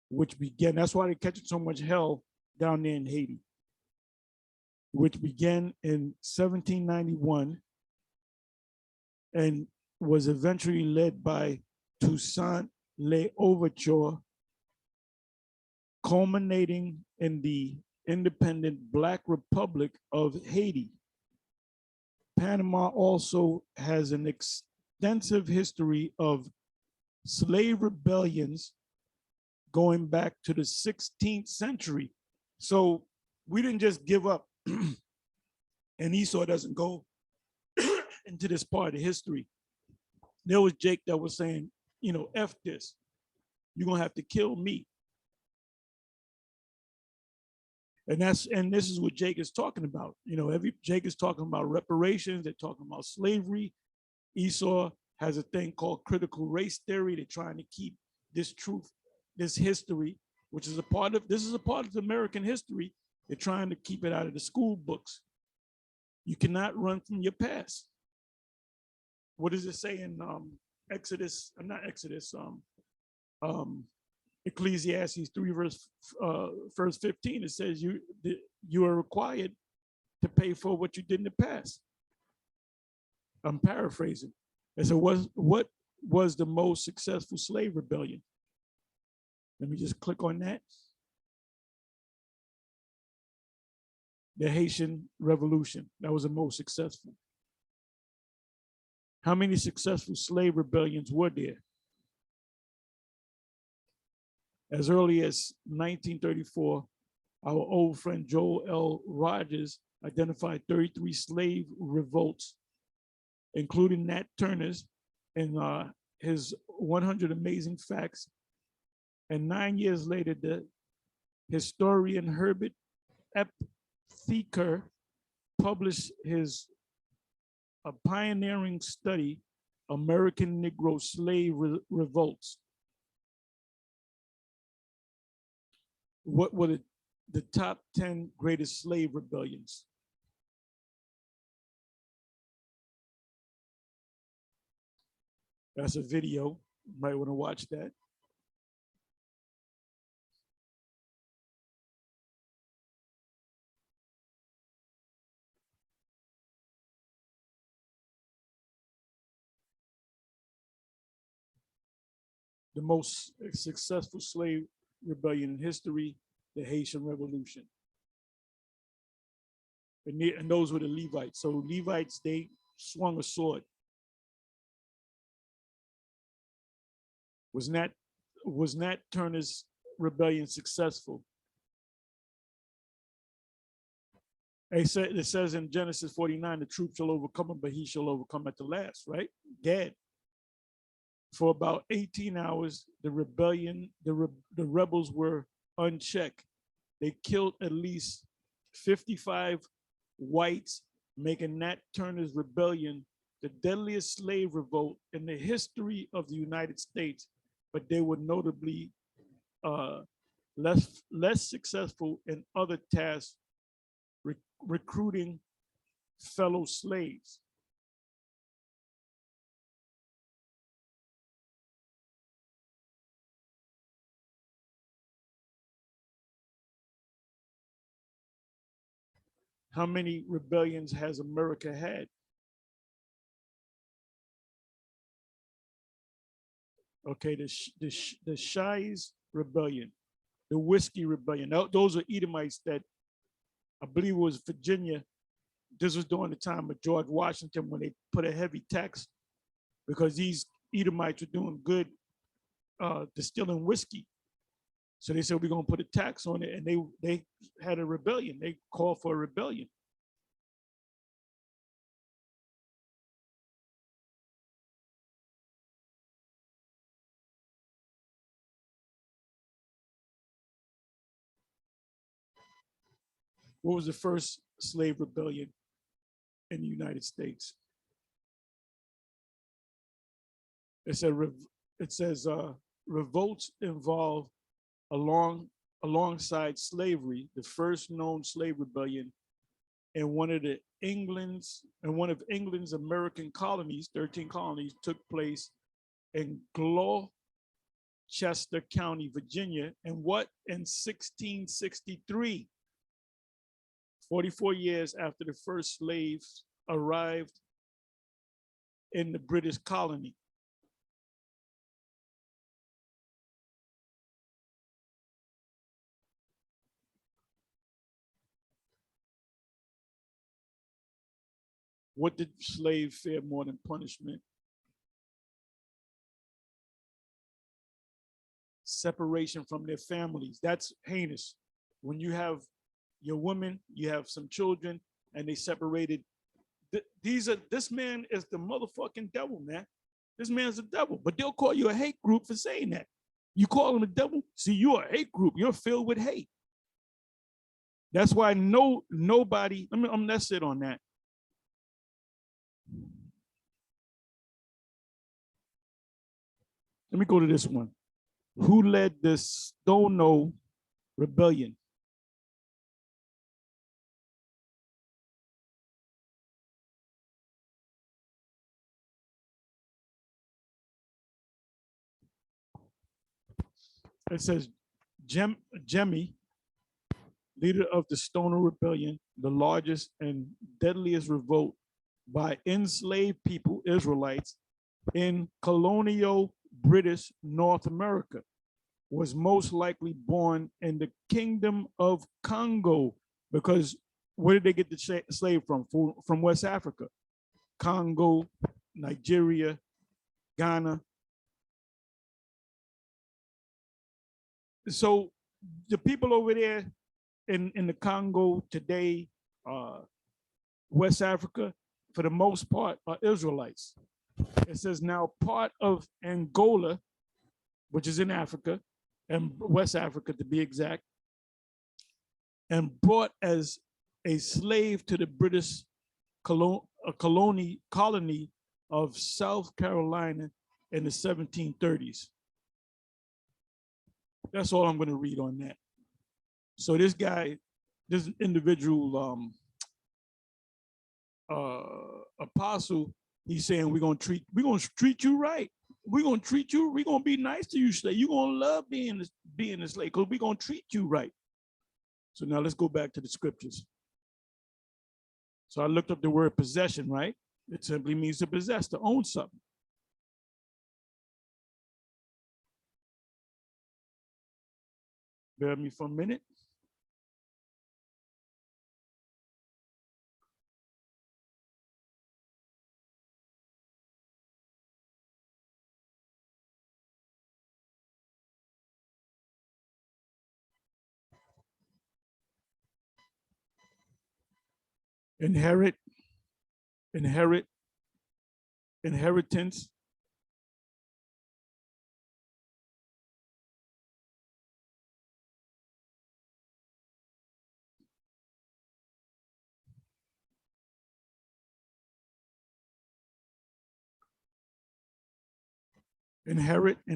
which began, that's why they're catching so much hell down there in Haiti, which began in 1791 and was eventually led by Toussaint L'Ouverture, culminating in the independent Black Republic of Haiti. Panama also has an extensive history of slave rebellions going back to the 16th century. So we didn't just give up and Esau doesn't go into this part of history. There was Jake that was saying, you know, F this, you're gonna have to kill me. And this is what Jake is talking about. You know, Jake is talking about reparations, they're talking about slavery. Esau has a thing called critical race theory. They're trying to keep this truth, this history, which is a part of American history. They're trying to keep it out of the school books. You cannot run from your past. What does it say in Exodus? Not Exodus. Ecclesiastes 3 verse 15. It says you are required to pay for what you did in the past. I'm paraphrasing. And so what was the most successful slave rebellion? Let me just click on that. The Haitian Revolution. That was the most successful. How many successful slave rebellions were there? As early as 1934, our old friend Joel L. Rogers identified 33 slave revolts, including Nat Turner's, in his 100 Amazing Facts. And 9 years later, the historian Herbert Eptheker published his pioneering study, American Negro Slave Revolts. What were the top 10 greatest slave rebellions? That's a video. You might want to watch that. The most successful slave rebellion in history, the Haitian Revolution. And those were the Levites. So Levites, they swung a sword. Was Nat Turner's rebellion successful? It says in Genesis 49, the truth shall overcome him, but he shall overcome at the last, right? Gad. For about 18 hours, the rebels were unchecked. They killed at least 55 whites, making Nat Turner's rebellion the deadliest slave revolt in the history of the United States, but they were notably less successful in other tasks, recruiting fellow slaves. How many rebellions has America had? Okay, the Shies Rebellion, the Whiskey Rebellion. Those are Edomites that I believe it was Virginia. This was during the time of George Washington when they put a heavy tax because these Edomites were doing good distilling whiskey. So they said we're gonna put a tax on it, and they had a rebellion. They called for a rebellion. What was the first slave rebellion in the United States? It said it says revolts involve alongside slavery. The first known slave rebellion in one of England's American colonies, 13 colonies, took place in Gloucester County, Virginia, and what, in 1663, 44 years after the first slaves arrived in the British colony. What did slaves fear more than punishment? Separation from their families. That's heinous. When you have your woman, you have some children, and they separated. This man is the motherfucking devil, man. This man's a devil, but they'll call you a hate group for saying that. You call him a devil? See, you're a hate group. You're filled with hate. That's why nobody, that's it on that. Let me go to this one. Who led the Stono Rebellion? It says Jemmy, leader of the Stono Rebellion, the largest and deadliest revolt by enslaved people, Israelites, in colonial British North America, was most likely born in the Kingdom of Congo, because where did they get the slave from? From West Africa, Congo, Nigeria, Ghana. So the people over there in the Congo today, West Africa, for the most part, are Israelites. It says now part of Angola, which is in Africa, and West Africa to be exact, and brought as a slave to the British colony of South Carolina in the 1730s. That's all I'm going to read on that. So this guy, this individual apostle, he's saying we're gonna treat you right. We're gonna treat you. We're gonna be nice to you, slave. You're gonna love being a slave because we're gonna treat you right. So now let's go back to the scriptures. So I looked up the word possession, right? It simply means to possess, to own something. Bear with me for a minute. Inheritance,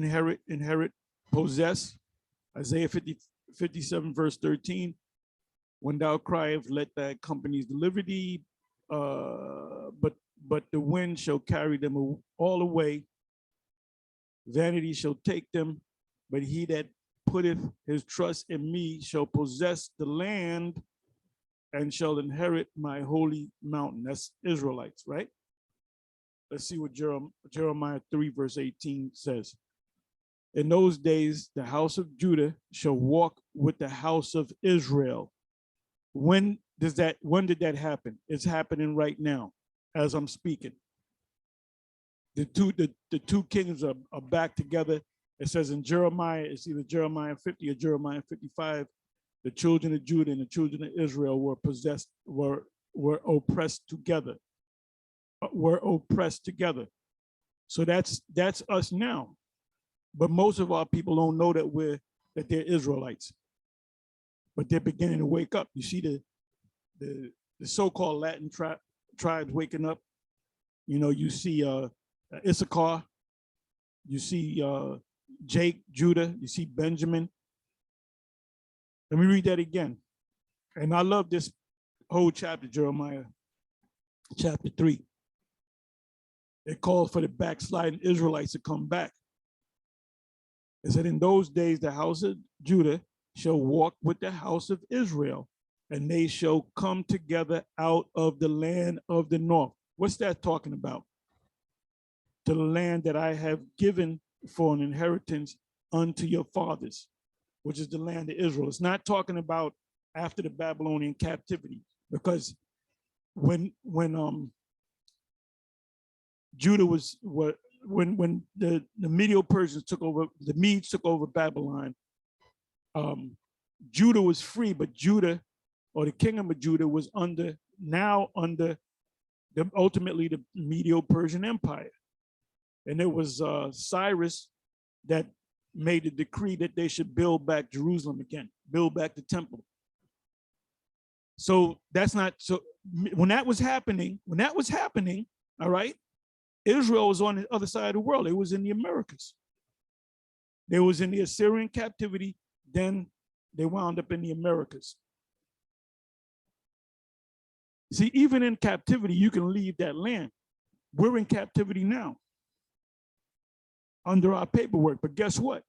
inherit, possess. Isaiah 57 verse 13. When thou criest, let thy companies deliver thee, but the wind shall carry them all away. Vanity shall take them, but he that putteth his trust in me shall possess the land and shall inherit my holy mountain. That's Israelites, right? Let's see what Jeremiah 3, verse 18 says. In those days, the house of Judah shall walk with the house of Israel. When did that happen? It's happening right now as I'm speaking. The two kingdoms are back together. It says in Jeremiah, it's either Jeremiah 50 or Jeremiah 55, the children of Judah and the children of Israel were oppressed together. So that's us now. But most of our people don't know that they're Israelites. But they're beginning to wake up. You see the so-called Latin tribes waking up. You know, you see Issachar, you see Jake, Judah, you see Benjamin. Let me read that again. And I love this whole chapter, Jeremiah chapter 3. It calls for the backsliding Israelites to come back. It said, in those days, the house of Judah shall walk with the house of Israel, and they shall come together out of the land of the north. What's that talking about? To the land that I have given for an inheritance unto your fathers, which is the land of Israel. It's not talking about after the Babylonian captivity, because when Judah when the Medo Persians took over, the Medes took over Babylon, Judah was free, but Judah, or the kingdom of Judah, was under ultimately the Medo Persian Empire. And it was Cyrus that made a decree that they should build back Jerusalem again, build back the temple. So that's not, so when that was happening, all right, Israel was on the other side of the world. It was in the Americas. They was in the Assyrian captivity, then they wound up in the Americas. See, even in captivity, you can leave that land. We're in captivity now under our paperwork, but guess what?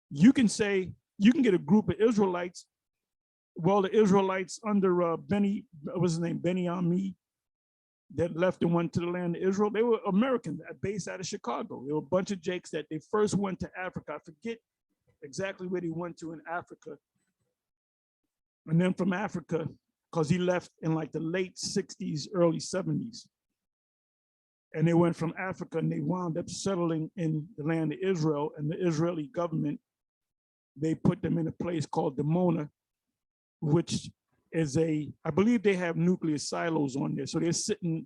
You can get a group of Israelites. Well, the Israelites under Benny Ami, that left and went to the land of Israel, they were Americans based out of Chicago. There were a bunch of Jakes that they first went to Africa. I forget exactly where they went to in Africa. And then from Africa, because he left in like the late 60s, early 70s. And they went from Africa and they wound up settling in the land of Israel, and the Israeli government, they put them in a place called Dimona, which is I believe they have nuclear silos on there. So they're sitting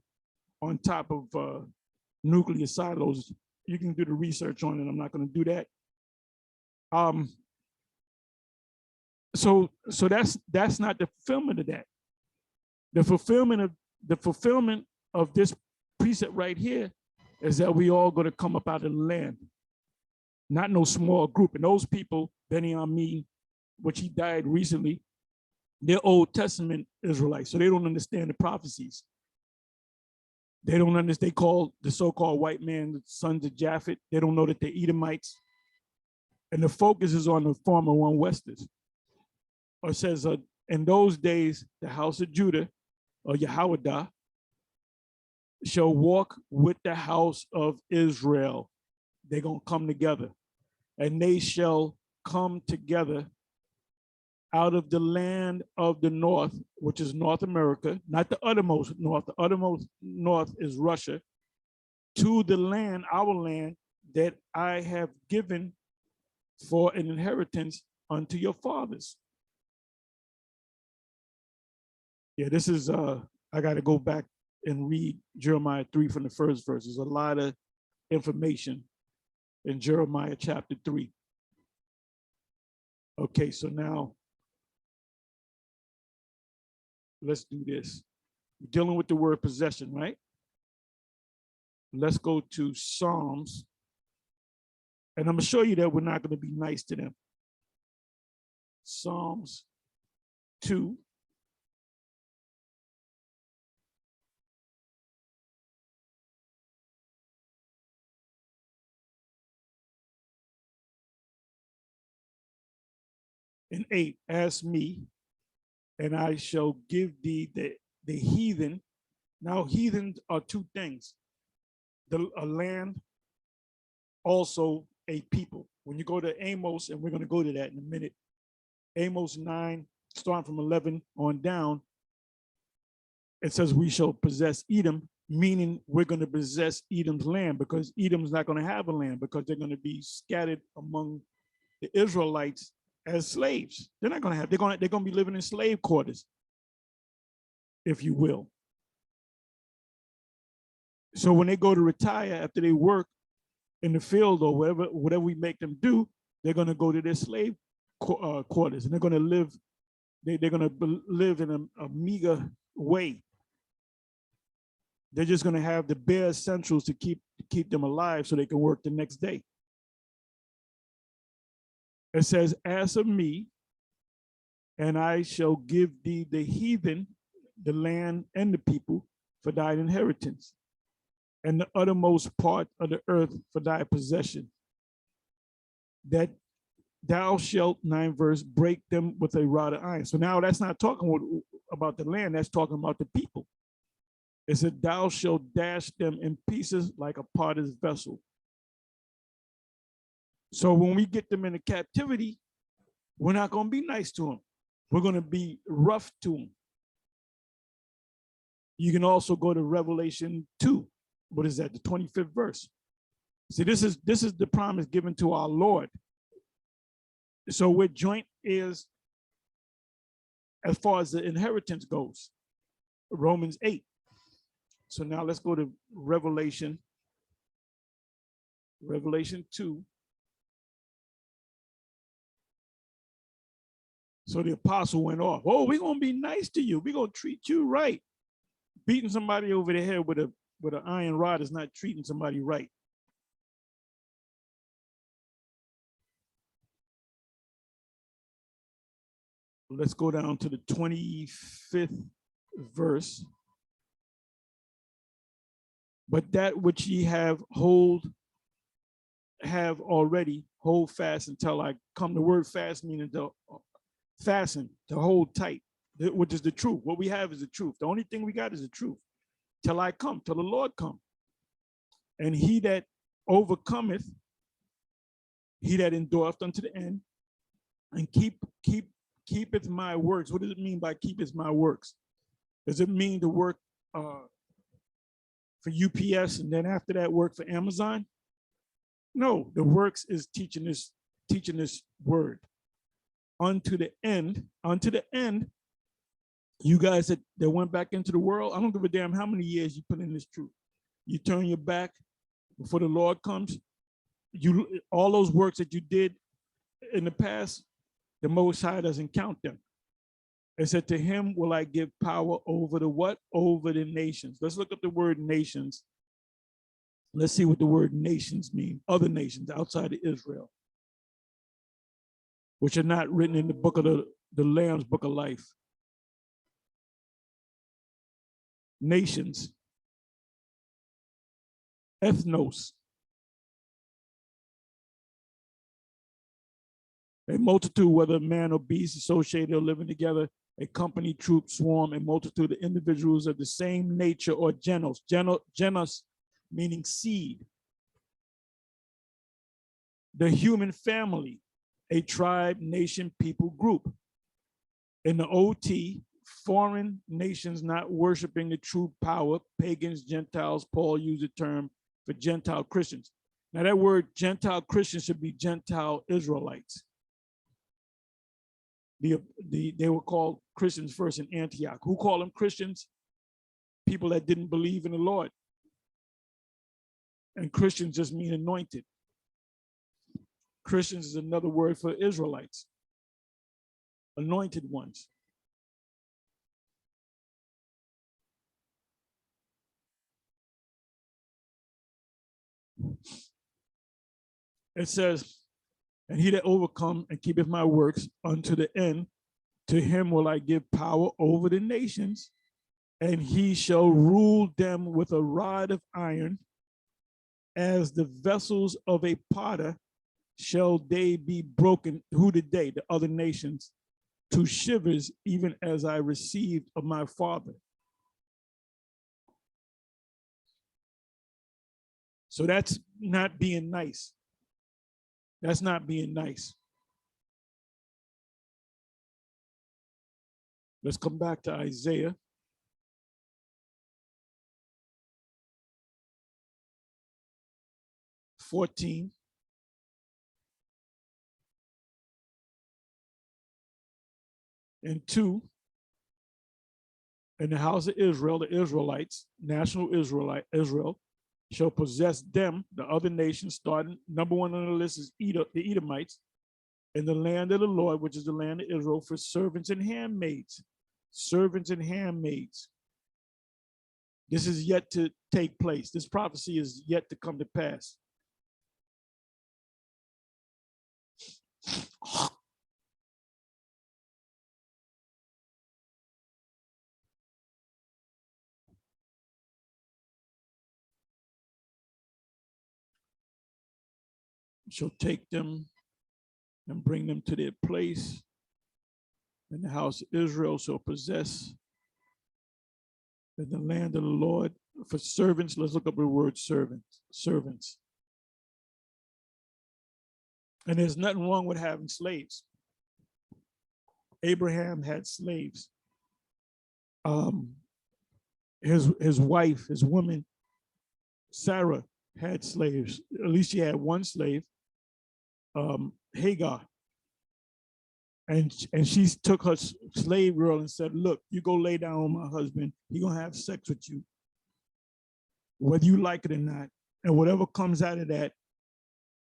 on top of nuclear silos. You can do the research on it. I'm not going to do that. So that's not the fulfillment of that. The fulfillment of this precept right here is that we all going to come up out of the land, not no small group. And those people, Benny Ami, which he died recently, they're Old Testament Israelites, so they don't understand the prophecies. They don't understand. They call the so-called white man the sons of Japhet. They don't know that they're Edomites. And the focus is on the former one Westers. Or it says, in those days, the house of Judah, or Yahweh, shall walk with the house of Israel. They're going to come together. And they shall come together out of the land of the north, which is North America, not the uttermost north. The uttermost north is Russia, to the land, our land, that I have given for an inheritance unto your fathers. Yeah, this is, I got to go back and read Jeremiah 3 from the first verse. There's a lot of information in Jeremiah chapter 3. Okay, so now let's do this. We're dealing with the word possession, right? Let's go to Psalms. And I'm going to show you that we're not going to be nice to them. Psalms 2. And 8, ask me, and I shall give thee the heathen. Now, heathens are two things: a land, also a people. When you go to Amos, and we're going to go to that in a minute, Amos 9, starting from 11 on down, it says we shall possess Edom, meaning we're going to possess Edom's land, because Edom's not going to have a land, because they're going to be scattered among the Israelites as slaves. They're not going to have, they're going to be living in slave quarters, if you will. So when they go to retire after they work in the field or whatever we make them do, they're going to go to their slave quarters, and they're going to live. They're going to live in a meager way. They're just going to have the bare essentials to keep them alive, so they can work the next day. It says, "As of me, and I shall give thee the heathen, the land and the people, for thine inheritance, and the uttermost part of the earth for thy possession, that thou shalt," 9th verse, "break them with a rod of iron." So now that's not talking about the land, that's talking about the people. It said, "Thou shalt dash them in pieces like a potter's vessel." So when we get them into captivity, we're not going to be nice to them. We're going to be rough to them. You can also go to Revelation 2. What is that? The 25th verse. See, this is the promise given to our Lord. So we're joint heirs as far as the inheritance goes. Romans 8. So now let's go to Revelation 2. So the apostle went off. "Oh, we're going to be nice to you. We're going to treat you right." Beating somebody over the head with an iron rod is not treating somebody right. Let's go down to the 25th verse. "But that which ye have already, hold fast until I come." The word fast meaning to fasten, to hold tight, which is the truth. What we have is the truth. The only thing we got is the truth. "Till I come," till the Lord come. "And he that overcometh, he that endureth unto the end, and keepeth my works." What does it mean by keepeth my works? Does it mean to work for UPS and then after that work for Amazon? No, the works is teaching this word. Unto the end, you guys that went back into the world, I don't give a damn how many years you put in this truth. You turn your back before the Lord comes, all those works that you did in the past, the Most High doesn't count them. It said, "To him will I give power over the what? Over the nations." Let's look up the word nations. Let's see what the word nations mean. Other nations outside of Israel, which are not written in the book of the Lamb's book of life. Nations. Ethnos. A multitude, whether man or beast, associated or living together, a company, troop, swarm, a multitude of individuals of the same nature or genus. Genus meaning seed. The human family, a tribe, nation, people, group. In the OT, foreign nations not worshiping the true power, pagans, Gentiles. Paul used the term for Gentile Christians. Now that word Gentile Christians should be Gentile Israelites. They were called Christians first in Antioch. Who called them Christians? People that didn't believe in the Lord. And Christians just mean anointed. Christians is another word for Israelites, anointed ones. It says, "And he that overcome and keepeth my works unto the end, to him will I give power over the nations, and he shall rule them with a rod of iron, as the vessels of a potter shall they be broken." Who did they? The other nations. to shivers, even as I received of my father. So that's not being nice. That's not being nice. Let's come back to Isaiah. (14) and 2. In the house of Israel, the Israelites, national Israel, shall possess them, the other nations, starting number one on the list is the Edomites, in the land of the Lord, which is the land of Israel, for servants and handmaids. Servants and handmaids. This is yet to take place. This prophecy is yet to come to pass. Shall take them and bring them to their place, and the house of Israel shall possess in the land of the Lord for servants. Let's look up the word servants. Servants. And there's nothing wrong with having slaves. Abraham had slaves. His wife, his woman, Sarah, had slaves. At least she had one slave, Hagar. And she took her slave girl and said, look, you go lay down with my husband. He's going to have sex with you, whether you like it or not. And whatever comes out of that,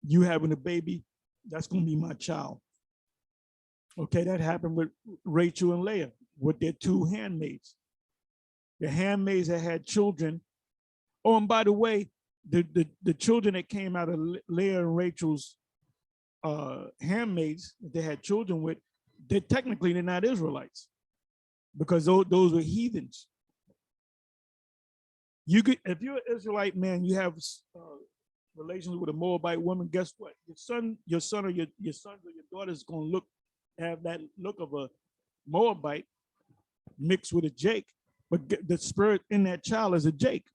you having a baby, that's going to be my child. Okay, that happened with Rachel and Leah, with their two handmaids. The handmaids that had children. Oh, and by the way, the children that came out of Leah and Rachel's handmaids that they had children with, they're not Israelites, because those were heathens. You could, if you're an Israelite man, you have relations with a Moabite woman. Guess what? Your son or your sons or your daughters going to have that look of a Moabite mixed with a Jake, but the spirit in that child is a Jake.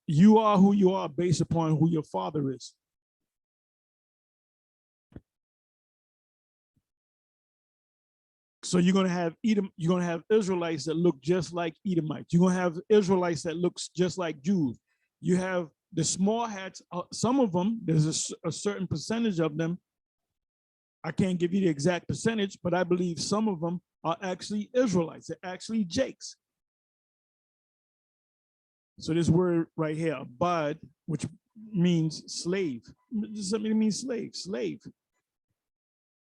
You are who you are based upon who your father is. So you're going to have you're going to have Israelites that look just like Edomites. You're going to have Israelites that looks just like Jews. You have the small hats. Some of them, there's a certain percentage of them. I can't give you the exact percentage, but I believe some of them are actually Israelites. They're actually Jakes. So this word right here, abad, which means slave. Something means slave.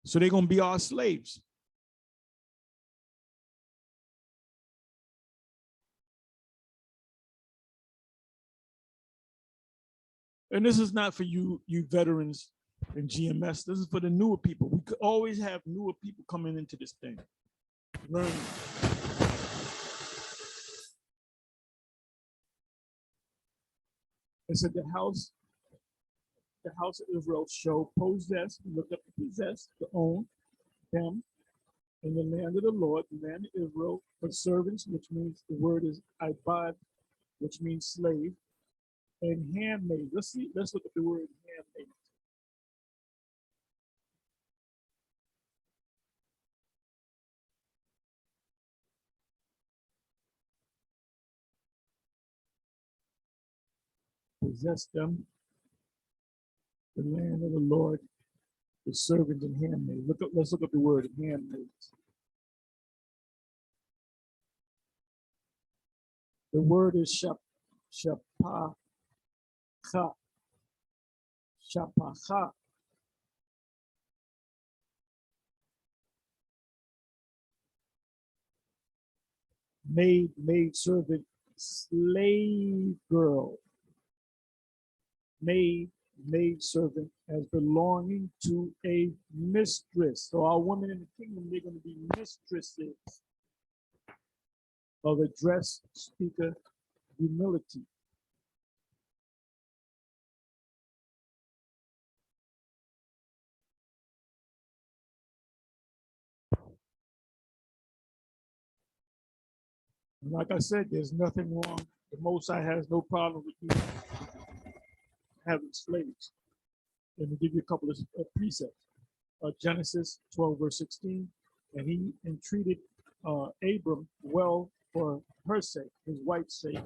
So they're going to be our slaves. And this is not for you veterans in GMS. This is for the newer people. We could always have newer people coming into this thing. Learn. It said the house of Israel shall possess, look up to possess, to own them in the land of the Lord, the land of Israel, for servants, which means the word is ibad, which means slave, and handmaid. Let's look at the word handmaid. Possess them, the land of the Lord, the servant and handmaid. Let's look up the word handmaid. The word is shapacha. Shapacha. Maid servant, slave girl. Maid servant, as belonging to a mistress. So our women in the kingdom, they're going to be mistresses of a dress, speaker, humility. And like I said, there's nothing wrong. The Most High has no problem with you having slaves. Let me give you a couple of precepts. Genesis 12, verse 16. And he entreated Abram well for her sake, his wife's sake.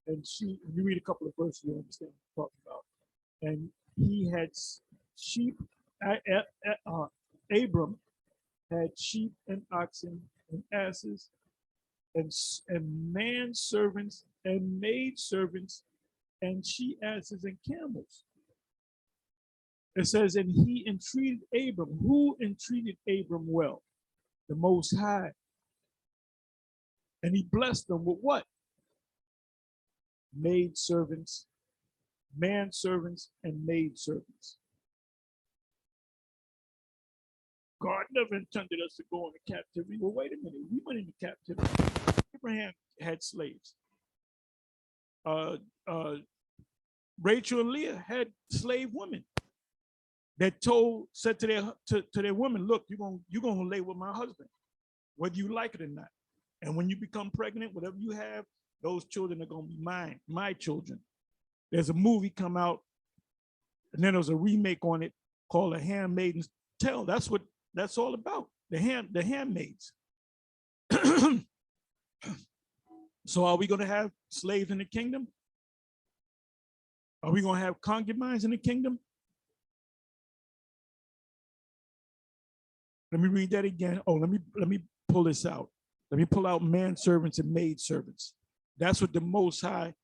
And she, when you read a couple of verses, you understand what I'm talking about. And he had sheep, Abram had sheep and oxen and asses and manservants and maidservants and she asses and camels. It says, and he entreated Abram. Who entreated Abram well? The Most High. And he blessed them with what? Maidservants, manservants, and maidservants. God never intended us to go into captivity. Well, wait a minute. We went into captivity. Abraham had slaves. Rachel and Leah had slave women that said to their women, look, you're gonna lay with my husband, whether you like it or not. And when you become pregnant, whatever you have, those children are gonna be mine, my children. There's a movie come out, and then there's a remake on it called A Handmaid's Tale. That's what that's all about. The handmaids. So are we going to have slaves in the kingdom? Are we going to have concubines in the kingdom? Let me read that again. Oh, let me pull this out. Let me pull out manservants and maidservants. That's what the Most High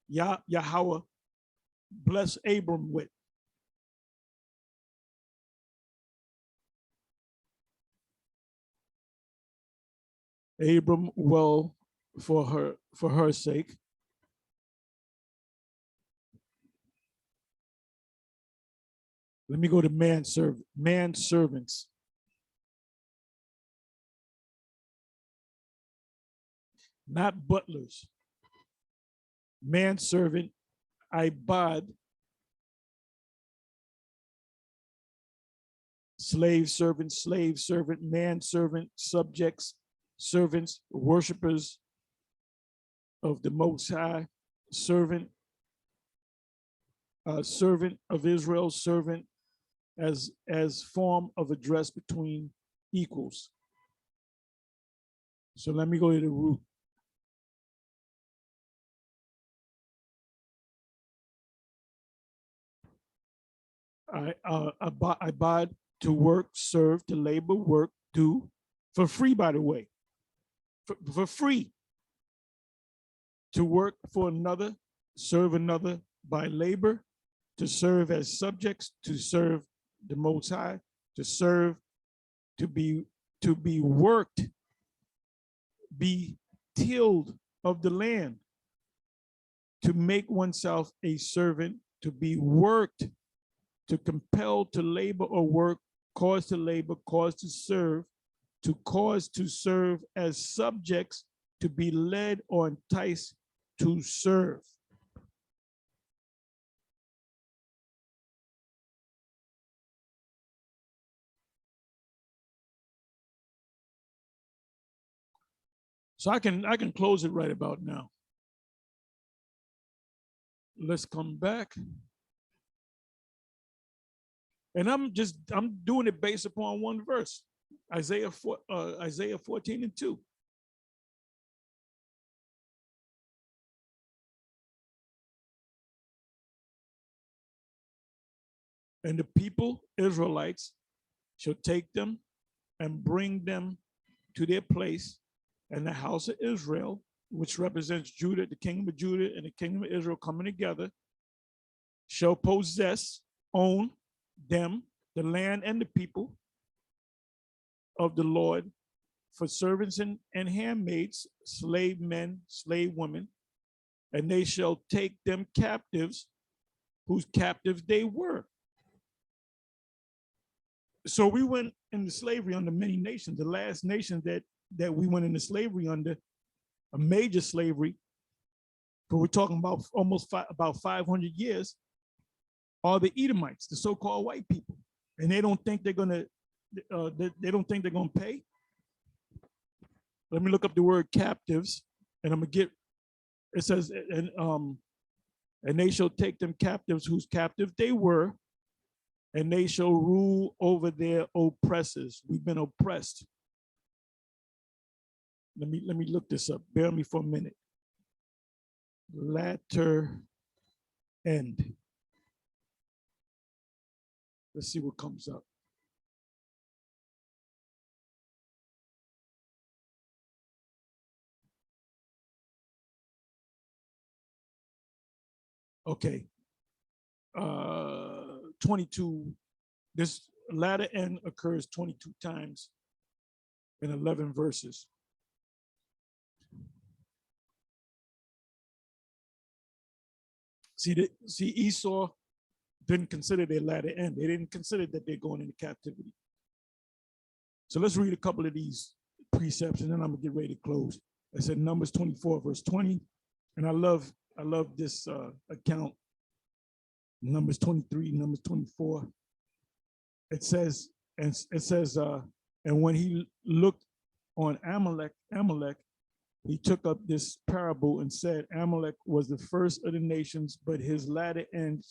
Yahweh blessed Abram with. Abram well for her sake. Let me go to manservants. Not butlers. Manservant, ibad. Slave servant, manservant, subjects, servants, worshipers of the Most High, servant of Israel, servant as form of address between equals. So let me go to the root. Abad, to work, serve, to labor, work, do, for free, by the way, for free. To work for another, serve another by labor, to serve as subjects, to serve the Most High, to serve, to be worked, be tilled of the land, to make oneself a servant, to be worked, to compel to labor or work, cause to labor, cause to serve, to cause to serve as subjects, to be led or enticed to serve. So I can close it right about now. Let's come back. And I'm doing it based upon one verse, Isaiah 14:2. And the people, Israelites, shall take them and bring them to their place, and the house of Israel, which represents Judah, the kingdom of Judah and the kingdom of Israel coming together, shall possess, own them, the land and the people of the Lord, for servants and handmaids, slave men, slave women, and they shall take them captives, whose captives they were. So we went into slavery under many nations. The last nation that we went into slavery under, a major slavery, but we're talking about almost about 500 years, are the Edomites, the so-called white people, and they don't think they're gonna pay. let me look up the word captives, and I'm gonna get, it says, and they shall take them captives whose captive they were, and they shall rule over their oppressors. We've been oppressed. Let me look this up. Bear me for a minute. Latter end. Let's see what comes up. Okay. 22. This latter end occurs 22 times in 11 verses. See, Esau didn't consider their latter end. They didn't consider that they're going into captivity. So let's read a couple of these precepts, and then I'm gonna get ready to close. I said Numbers 24, verse 20, and I love this account. Numbers 23, Numbers 24. It says, and when he looked on Amalek, he took up this parable and said, Amalek was the first of the nations, but his latter end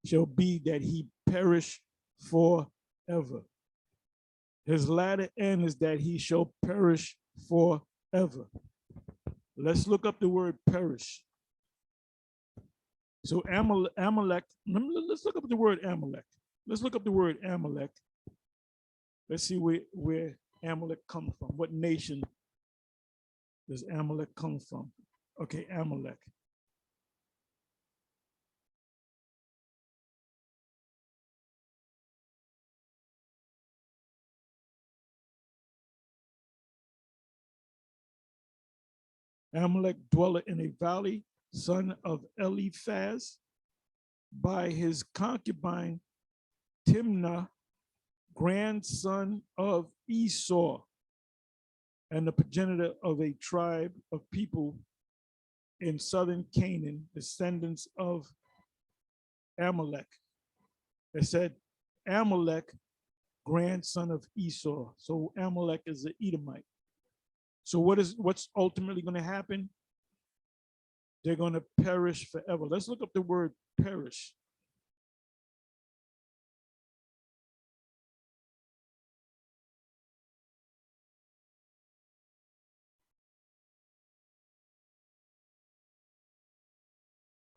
shall be that he perish forever. His latter end is that he shall perish forever. Let's look up the word perish. So Amalek, let's look up the word Amalek. Let's look up the word Amalek. Let's see where Amalek comes from. What nation does Amalek come from? Okay, Amalek. Amalek dwelleth in a valley, son of Eliphaz, by his concubine Timnah, grandson of Esau, and the progenitor of a tribe of people in southern Canaan, descendants of Amalek. It said Amalek, grandson of Esau. So Amalek is an Edomite. So what's ultimately going to happen? They're going to perish forever. Let's look up the word perish.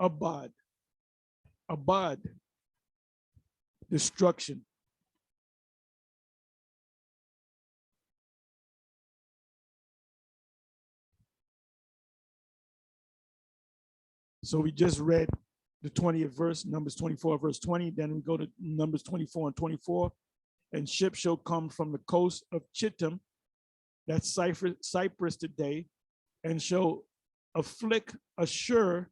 Abad, destruction. So we just read the 20th verse, Numbers 24, verse 20. Then we go to Numbers 24 and 24. And ships shall come from the coast of Chittim, that's Cyprus today, and shall afflict Ashur,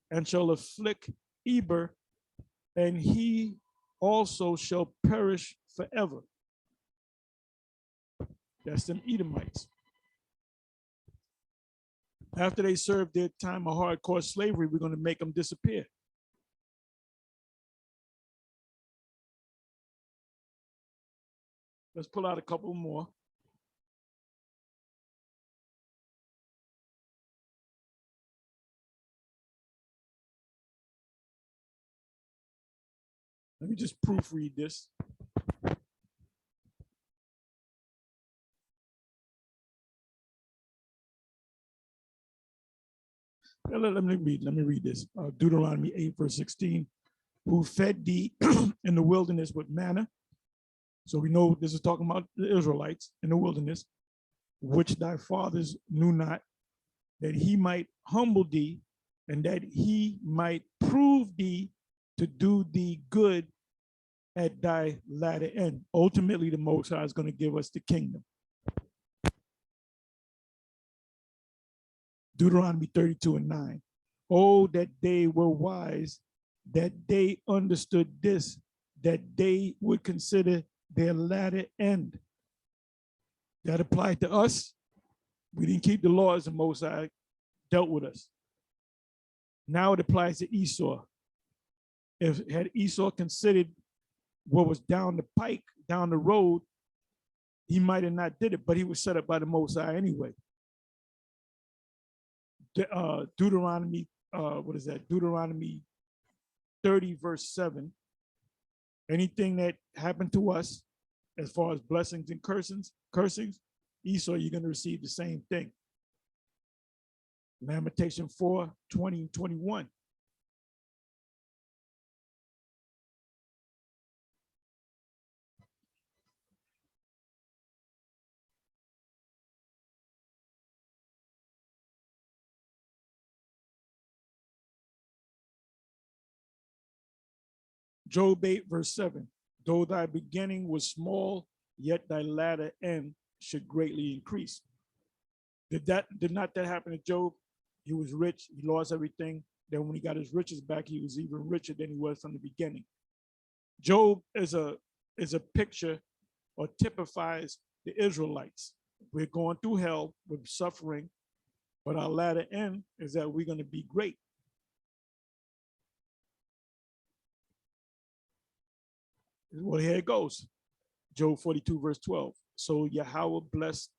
and shall afflict Eber, and he also shall perish forever. That's them Edomites. After they serve their time of hardcore slavery, we're going to make them disappear. Let's pull out a couple more. Let me just proofread this. Let me read this. Deuteronomy 8, verse 16. Who fed thee in the wilderness with manna. So we know this is talking about the Israelites in the wilderness, which thy fathers knew not, that he might humble thee, and that he might prove thee to do thee good at thy latter end. Ultimately, the Most High is going to give us the kingdom. Deuteronomy 32 and 9. Oh, that they were wise, that they understood this, that they would consider their latter end. That applied to us. We didn't keep the laws, the Most High dealt with us. Now it applies to Esau. Had Esau considered what was down the pike, down the road, he might have not did it, but he was set up by the Most High anyway. Deuteronomy, Deuteronomy 30, verse 7. Anything that happened to us, as far as blessings and cursings, Esau, you're going to receive the same thing. Lamentation 4, 20 and 21. Job 8, verse 7. Though thy beginning was small, yet thy latter end should greatly increase. Did not that happen to Job? He was rich, he lost everything. Then when he got his riches back, he was even richer than he was from the beginning. Job is a picture or typifies the Israelites. We're going through hell, we're suffering, but our latter end is that we're going to be great. Well, here it goes. Job 42, verse 12. So Yahweh blessed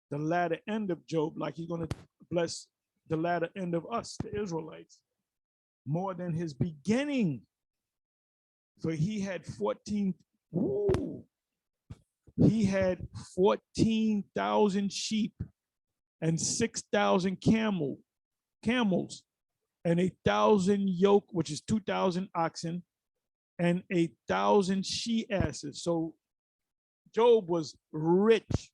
the latter end of Job like he's going to bless the latter end of us, the Israelites, more than his beginning. So he had 14,000 sheep and 6,000 camels and 1,000 yoke, which is 2,000 oxen, and 1,000 she asses. So Job was rich.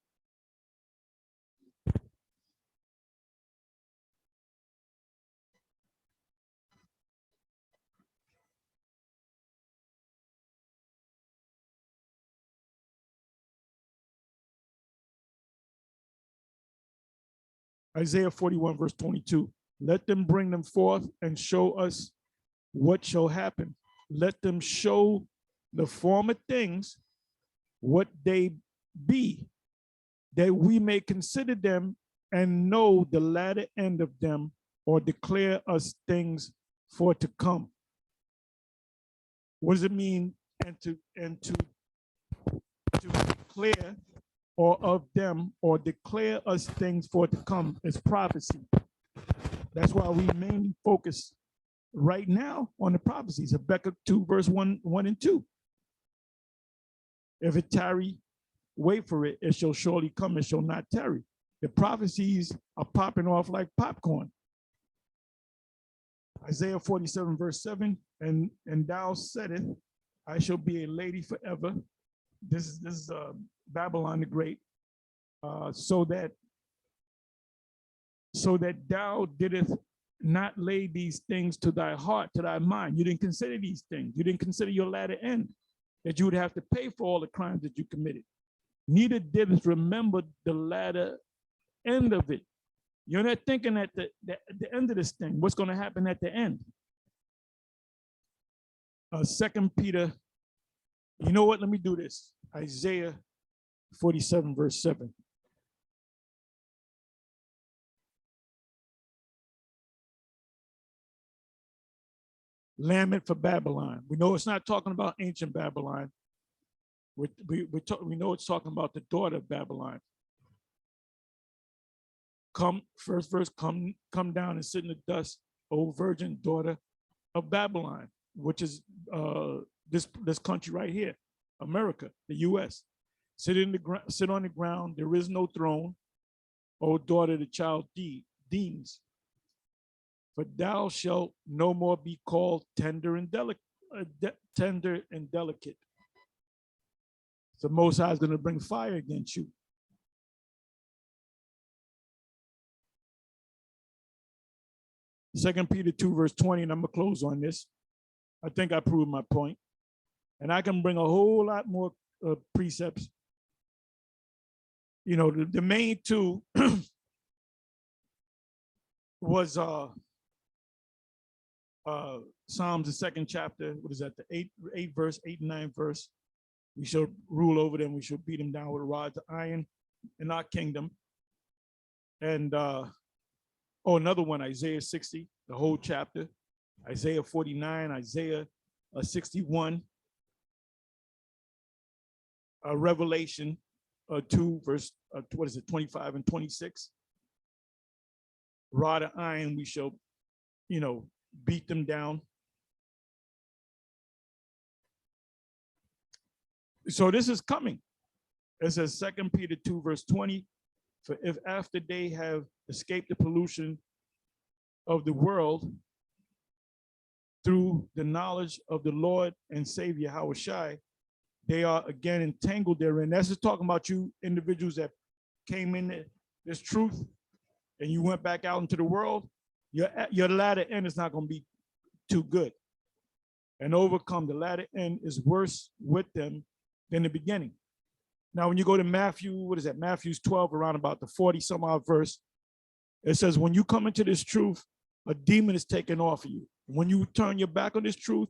Isaiah 41, verse 22. Let them bring them forth and show us what shall happen. Let them show the former things what they be, that we may consider them and know the latter end of them, or declare us things for to come. What does it mean? And to declare, or of them, or declare us things for to come, is prophecy. That's why we mainly focus right now on the prophecies. Habakkuk 2, verse 1 and 2. If it tarry, wait for it, it shall surely come, it shall not tarry. The prophecies are popping off like popcorn. Isaiah 47, verse 7, and thou saidest, I shall be a lady forever. This is Babylon the Great. So that thou didst not lay these things to thy heart, to thy mind. You didn't consider these things. You didn't consider your latter end, that you would have to pay for all the crimes that you committed. Neither didst remember the latter end of it. You're not thinking at the end of this thing, what's going to happen at the end. 2 Peter, you know what? Let me do this. Isaiah 47, verse 7. Lament for Babylon. We know it's not talking about ancient Babylon. We know it's talking about the daughter of Babylon. Come, first verse, come down and sit in the dust, O virgin daughter of Babylon, which is this country right here, America, the U.S. Sit on the ground. There is no throne, O daughter of the Chaldeans. For thou shalt no more be called tender and delicate. The Most High is going to bring fire against you. Second Peter 2, verse 20, and I'm going to close on this. I think I proved my point. And I can bring a whole lot more precepts. You know, the main two was Psalms, the second chapter. What is that? The 8 verse, 8 and 9 verse. We shall rule over them. We shall beat them down with rods of iron in our kingdom. And another one, Isaiah 60, the whole chapter. Isaiah 49, Isaiah 61. Revelation 2, verse 25 and 26. rod of iron, we shall, beat them down. So this is coming. It says 2 Peter 2, verse 20, for if after they have escaped the pollution of the world through the knowledge of the Lord and Savior Yahushua, they are again entangled therein. That's just talking about you individuals that came in this truth and you went back out into the world. Your latter end is not going to be too good. And overcome, the latter end is worse with them than the beginning. Now, when you go to Matthew, what is that? Matthew's 12, around about the 40 some odd verse, it says, when you come into this truth, a demon is taken off of you. When you turn your back on this truth,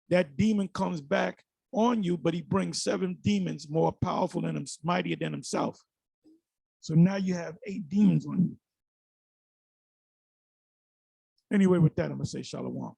that demon comes back on you, but he brings 7 demons more powerful than him, mightier than himself. So now you have 8 demons on you. Anyway, with that, I'm gonna say shalom.